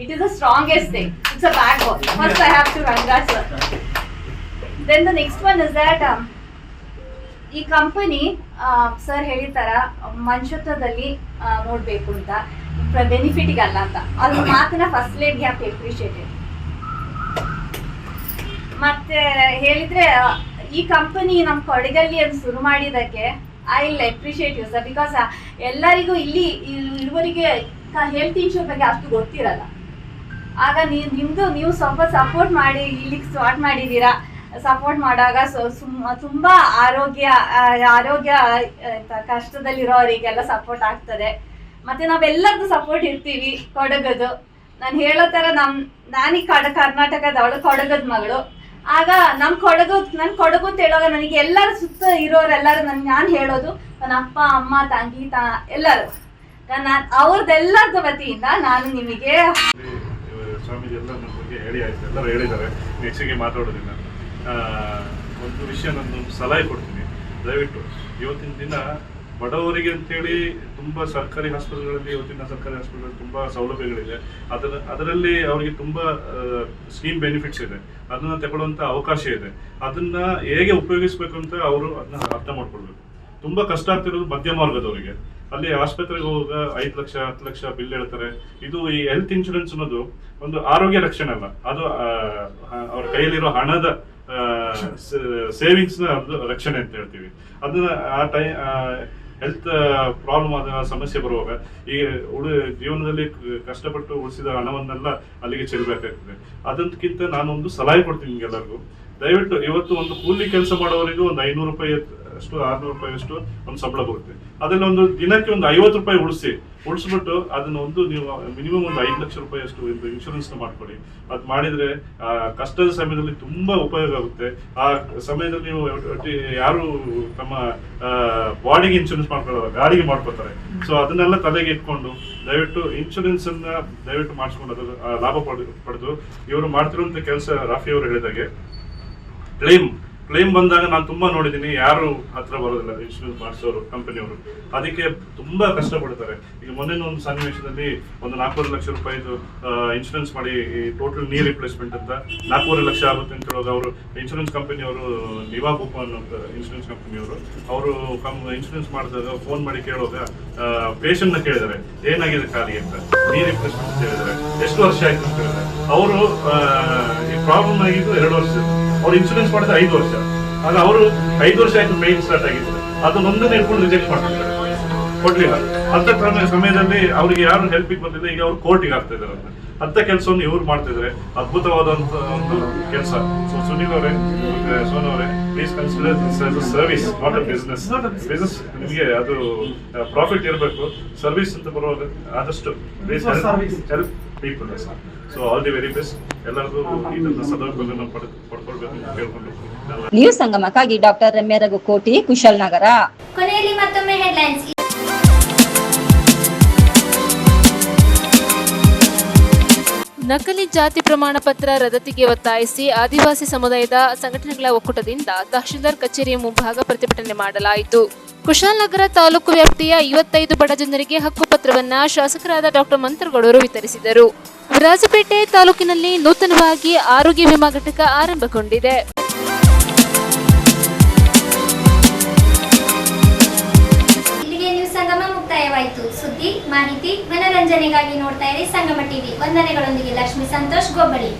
it is the strongest thing. It's a backbone. First I have to Ranga's sir. Then the next one is that ಈ ಕಂಪನಿ ಸರ್ ಹೇಳಿರ್ತಾರ ಮನುಷ್ಯತ್ವದಲ್ಲಿ ನೋಡಬೇಕು ಅಂತ, ಬೆನಿಫಿಟಿಗೆ ಅಲ್ಲ ಅಂತ. ಅದ್ರ ಮಾತನ್ನ first lady have to appreciate. ಮತ್ತೆ ಹೇಳಿದ್ರೆ ಈ ಕಂಪನಿ ನಮ್ಮ ಕೊಡಗಲ್ಲಿ ಅದು ಶುರು ಮಾಡಿದ್ದಕ್ಕೆ I will appreciate you sir, because ಎಲ್ಲರಿಗೂ ಇಲ್ಲಿ ಇಳುವರಿಗೆ ಹೆಲ್ತ್ ಇನ್ಶೂರೆನ್ಸ್ ಬಗ್ಗೆ ಅಷ್ಟು ಗೊತ್ತಿರಲ್ಲ. ಆಗ ನೀವು ಸ್ವಲ್ಪ ಸಪೋರ್ಟ್ ಮಾಡಿ ಇಲ್ಲಿಗೆ ಸ್ಟಾರ್ಟ್ ಮಾಡಿದ್ದೀರಾ. ಸಪೋರ್ಟ್ ಮಾಡುವಾಗ ತುಂಬಾ ಆರೋಗ್ಯ ಕಷ್ಟದಲ್ಲಿರೋರಿಗೆಲ್ಲ ಸಪೋರ್ಟ್ ಆಗ್ತದೆ. ಮತ್ತೆ ನಾವೆಲ್ಲರದ್ದು ಸಪೋರ್ಟ್ ಇರ್ತೀವಿ. ಕೊಡಗದು ನಾನು ಹೇಳೋ ಥರ ನಾನೀ ಕರ್ನಾಟಕದವಳು, ಕೊಡಗದ ಮಗಳು. ಆಗ ನನ್ನ ಕೊಡಗು ಅಂತ ಹೇಳುವಾಗ ನನಗೆ ಎಲ್ಲರೂ ಸುತ್ತ ಇರೋರೆಲ್ಲರೂ ನಾನು ಹೇಳೋದು ನನ್ನ ಅಪ್ಪ ಅಮ್ಮ ತಂಗಿ ಎಲ್ಲರೂ ಅವ್ರದ್ದೆಲ್ಲರದ ವತಿಯಿಂದ ನಾನು ನಿಮಗೆ ಸ್ವಾಮೀಜಿ ಎಲ್ಲ ನನ್ನ ಬಗ್ಗೆ ಹೇಳಿ ಆಯ್ತು, ಎಲ್ಲರೂ ಹೇಳಿದ್ದಾರೆ, ಹೆಚ್ಚಿಗೆ ಮಾತಾಡೋದಿಲ್ಲ. ಒಂದು ವಿಷಯ ನಾನು ಸಲಹೆ ಕೊಡ್ತೀನಿ, ದಯವಿಟ್ಟು ಇವತ್ತಿನ ದಿನ ಬಡವರಿಗೆ ಅಂತೇಳಿ ತುಂಬ ಸರ್ಕಾರಿ ಹಾಸ್ಪಿಟಲ್ಗಳಲ್ಲಿ, ಇವತ್ತಿನ ಸರ್ಕಾರಿ ಹಾಸ್ಪಿಟಲ್ ತುಂಬ ಸೌಲಭ್ಯಗಳಿದೆ. ಅದರಲ್ಲಿ ಅವರಿಗೆ ತುಂಬ ಸ್ಕೀಮ್ ಬೆನಿಫಿಟ್ಸ್ ಇದೆ, ಅದನ್ನು ತಗೊಳ್ಳುವಂಥ ಅವಕಾಶ ಇದೆ. ಅದನ್ನು ಹೇಗೆ ಉಪಯೋಗಿಸ್ಬೇಕು ಅಂತ ಅವರು ಅದನ್ನ ಅರ್ಥ ಮಾಡ್ಕೊಳ್ಬೇಕು. ತುಂಬ ಕಷ್ಟ ಆಗ್ತಿರೋದು ಮಧ್ಯಮ ವರ್ಗದವರಿಗೆ. ಅಲ್ಲಿ ಆಸ್ಪತ್ರೆಗೆ ಹೋಗುವಾಗ 5 ಲಕ್ಷ 10 ಲಕ್ಷ ಬಿಲ್ ಹೇಳ್ತಾರೆ. ಇದು ಈ ಹೆಲ್ತ್ ಇನ್ಶೂರೆನ್ಸ್ ಅನ್ನೋದು ಒಂದು ಆರೋಗ್ಯ ರಕ್ಷಣೆ ಅಲ್ಲ, ಅದು ಅವ್ರ ಕೈಯಲ್ಲಿರೋ ಹಣದ ಸೇವಿಂಗ್ಸ್ನ ರಕ್ಷಣೆ ಅಂತ ಹೇಳ್ತೀವಿ. ಅದನ್ನ ಹೆಲ್ತ್ ಪ್ರಾಬ್ಲಮ್ ಆದ ಸಮಸ್ಯೆ ಬರುವಾಗ ಈ ಜೀವನದಲ್ಲಿ ಕಷ್ಟಪಟ್ಟು ಉಳಿಸಿದ ಹಣವನ್ನೆಲ್ಲ ಅಲ್ಲಿಗೆ ಚೆಲ್ಲಬೇಕಾಗ್ತದೆ. ಅದಕ್ಕಿಂತ ನಾನೊಂದು ಸಲಹೆ ಕೊಡ್ತೀನಿ ನಿಮ್ಗೆಲ್ಲರಿಗೂ, ದಯವಿಟ್ಟು ಇವತ್ತು ಒಂದು ಕೂಲಿ ಕೆಲಸ ಮಾಡೋವರಿಗೂ ಒಂದು 500 ರೂಪಾಯಿ ಅಷ್ಟು 600 ರೂಪಾಯಿ ಅಷ್ಟು ಒಂದು ಸಂಬಳ ಬರುತ್ತೆ. ಅದನ್ನ ಒಂದು ದಿನಕ್ಕೆ ಒಂದು 50 ರೂಪಾಯಿ ಉಳಿಸ್ಬಿಟ್ಟು ಅದನ್ನ ಒಂದು ನೀವು ಮಿನಿಮಮ್ ಒಂದು 5 ಲಕ್ಷ ರೂಪಾಯಿ ಅಷ್ಟು ಇನ್ಶೂರೆನ್ಸ್ ಮಾಡ್ಕೊಳ್ಳಿ. ಅದು ಮಾಡಿದ್ರೆ ಕಷ್ಟದ ಸಮಯದಲ್ಲಿ ತುಂಬಾ ಉಪಯೋಗ ಆಗುತ್ತೆ. ಆ ಸಮಯದಲ್ಲಿ ನೀವು ಯಾರು ತಮ್ಮ ಬಾಡಿಗೆ ಇನ್ಶೂರೆನ್ಸ್ ಮಾಡ್ಕೊಳ್ಳೋದು, ಗಾಡಿಗೆ ಮಾಡ್ಕೋತಾರೆ. ಸೊ ಅದನ್ನೆಲ್ಲ ತಲೆಗೆ ಇಟ್ಕೊಂಡು ದಯವಿಟ್ಟು ಇನ್ಶೂರೆನ್ಸ್ ಅನ್ನ ದಯವಿಟ್ಟು ಮಾಡಿಸ್ಕೊಂಡು ಅದರ ಲಾಭ ಪಡೆದು ಇವರು ಮಾಡ್ತಿರುವಂತ ಕೆಲಸ ರಾಫಿ ಅವರು ಹೇಳಿದಾಗೆ ಕ್ಲೈಮ್ ಬಂದಾಗ ನಾನು ತುಂಬಾ ನೋಡಿದ್ದೀನಿ, ಯಾರು ಹತ್ರ ಬರೋದಿಲ್ಲ ಇನ್ಶೂರೆನ್ಸ್ ಮಾಡಿಸೋರು ಕಂಪನಿಯವರು. ಅದಕ್ಕೆ ತುಂಬಾ ಕಷ್ಟಪಡ್ತಾರೆ. ಈಗ ಮೊನ್ನೆ ಒಂದು ಸನ್ನಿವೇಶದಲ್ಲಿ ಒಂದು 4.5 ಲಕ್ಷ ರೂಪಾಯಿದು ಇನ್ಶೂರೆನ್ಸ್ ಮಾಡಿ ಟೋಟಲ್ ನೀ ರಿಪ್ಲೇಸ್ಮೆಂಟ್ ಅಂತ 4.5 ಲಕ್ಷ ಆಗುತ್ತೆ ಅಂತ ಹೇಳೋದು. ಅವರು ಇನ್ಶೂರೆನ್ಸ್ ಕಂಪನಿಯವರು ನಿವಾ ಬುಕ್ ಅನ್ನೋ ಇನ್ಶೂರೆನ್ಸ್ ಕಂಪನಿಯವರು ಅವರು ಇನ್ಶೂರೆನ್ಸ್ ಮಾಡಿದಾಗ ಫೋನ್ ಮಾಡಿ ಕೇಳುವಾಗ ಪೇಷಂಟ್ ನ ಕೇಳಿದ್ದಾರೆ ಏನಾಗಿದೆ ಕಾಲಿಗೆ ಅಂತ, ನೀ ರಿಪ್ಲೇಸ್ಮೆಂಟ್ ಅಂತ ಹೇಳಿದ್ದಾರೆ. ಎಷ್ಟು ವರ್ಷ ಆಯ್ತು ಅಂತ ಹೇಳಿದ್ದಾರೆ. ಅವರು ಈ ಪ್ರಾಬ್ಲಮ್ ಆಗಿದ್ದು 2 ವರ್ಷ, ಅವ್ರು ಇನ್ಶೂರೆನ್ಸ್ ಮಾಡಿದ 5 ವರ್ಷ. ಆಗ ಅವರು 5 ವರ್ಷ ಆಯ್ತು ಪೇಯ್ನ್ ಸ್ಟಾರ್ಟ್ ಆಗಿತ್ತು, ಅದನ್ನೊಂದನ್ನು ಇಟ್ಕೊಂಡು ರಿಜೆಕ್ಟ್ ಮಾಡ್ತಾರೆ, ಕೊಡ್ಲಿಲ್ಲ. ಅಂತ ಸಮಯದಲ್ಲಿ ಅವರಿಗೆ ಯಾರು ಹೆಲ್ಪಿಗೆ ಬಂದಿಲ್ಲ. ಈಗ ಅವ್ರು ಕೋರ್ಟಿಗೆ ಆಗ್ತಾ ಇದಾರೆ ಅಂತ ಕೆಲಸವನ್ನು ಇವ್ರು ಮಾಡ್ತಿದ್ರೆ ಅದ್ಭುತವಾದಂತ ಒಂದು ಕೆಲಸ. ಸೊ ಸುನಿಲ್ ಅವರೇ, ಸೋನು ಅವರೇ, please consider this as a service, not a business. Business ನಿಮಗೆ ಅದು ಪ್ರಾಫಿಟ್ ಇರಬೇಕು, ಸರ್ವಿಸ್ ಅಂತ ಬರುವಾಗ ಆದಷ್ಟು please help people. So all the very best. ಎಲ್ಲರಿಗೂ ಇದನ್ನ ಸದುಪಯೋಗ ಪಡ್ಕೊಳ್ಬೇಕು ಅಂತ ಕೇಳ್ಕೊಂಡು ನ್ಯೂಸ್ ಸಂಗಮಕ್ಕಾಗಿ ಡಾಕ್ಟರ್ ರಮ್ಯಾ ರಘುಕೋಟಿ, ಕುಶಾಲನಗರ. ಕೊನೆಯಲ್ಲಿ ಮತ್ತೊಮ್ಮೆ ಹೆಡ್ಲೈನ್ಸ್. ನಕಲಿ ಜಾತಿ ಪ್ರಮಾಣ ಪತ್ರ ರದ್ದತಿಗೆ ಒತ್ತಾಯಿಸಿ ಆದಿವಾಸಿ ಸಮುದಾಯದ ಸಂಘಟನೆಗಳ ಒಕ್ಕೂಟದಿಂದ ತಹಶೀಲ್ದಾರ್ ಕಚೇರಿಯ ಮುಂಭಾಗ ಪ್ರತಿಭಟನೆ ಮಾಡಲಾಯಿತು. ಕುಶಾಲನಗರ ತಾಲೂಕು ವ್ಯಾಪ್ತಿಯ 55 ಬಡ ಜನರಿಗೆ ಹಕ್ಕುಪತ್ರವನ್ನ ಶಾಸಕರಾದ ಡಾಕ್ಟರ್ ಮಂತರ್ಗೌಡರು ವಿತರಿಸಿದರು. ವಿರಾಜಪೇಟೆ ತಾಲೂಕಿನಲ್ಲಿ ನೂತನವಾಗಿ ಆರೋಗ್ಯ ವಿಮಾ ಘಟಕ ಆರಂಭಗೊಂಡಿದೆ. ಇಲ್ಲಿಗೆ ನ್ಯೂಸ್ ಸಂಗಮ ಮುಕ್ತಾಯವಾಯಿತು. ಸುದ್ದಿ, ಮಾಹಿತಿ, ಮನರಂಜನೆಗಾಗಿ ನೋಡ್ತಾ ಇರಿ ಸಂಗಮ ಟಿವಿ. ವಂದನೆಗಳೊಂದಿಗೆ ಲಕ್ಷ್ಮೀ ಸಂತೋಷ್ ಗೊಬ್ಬಳಿ.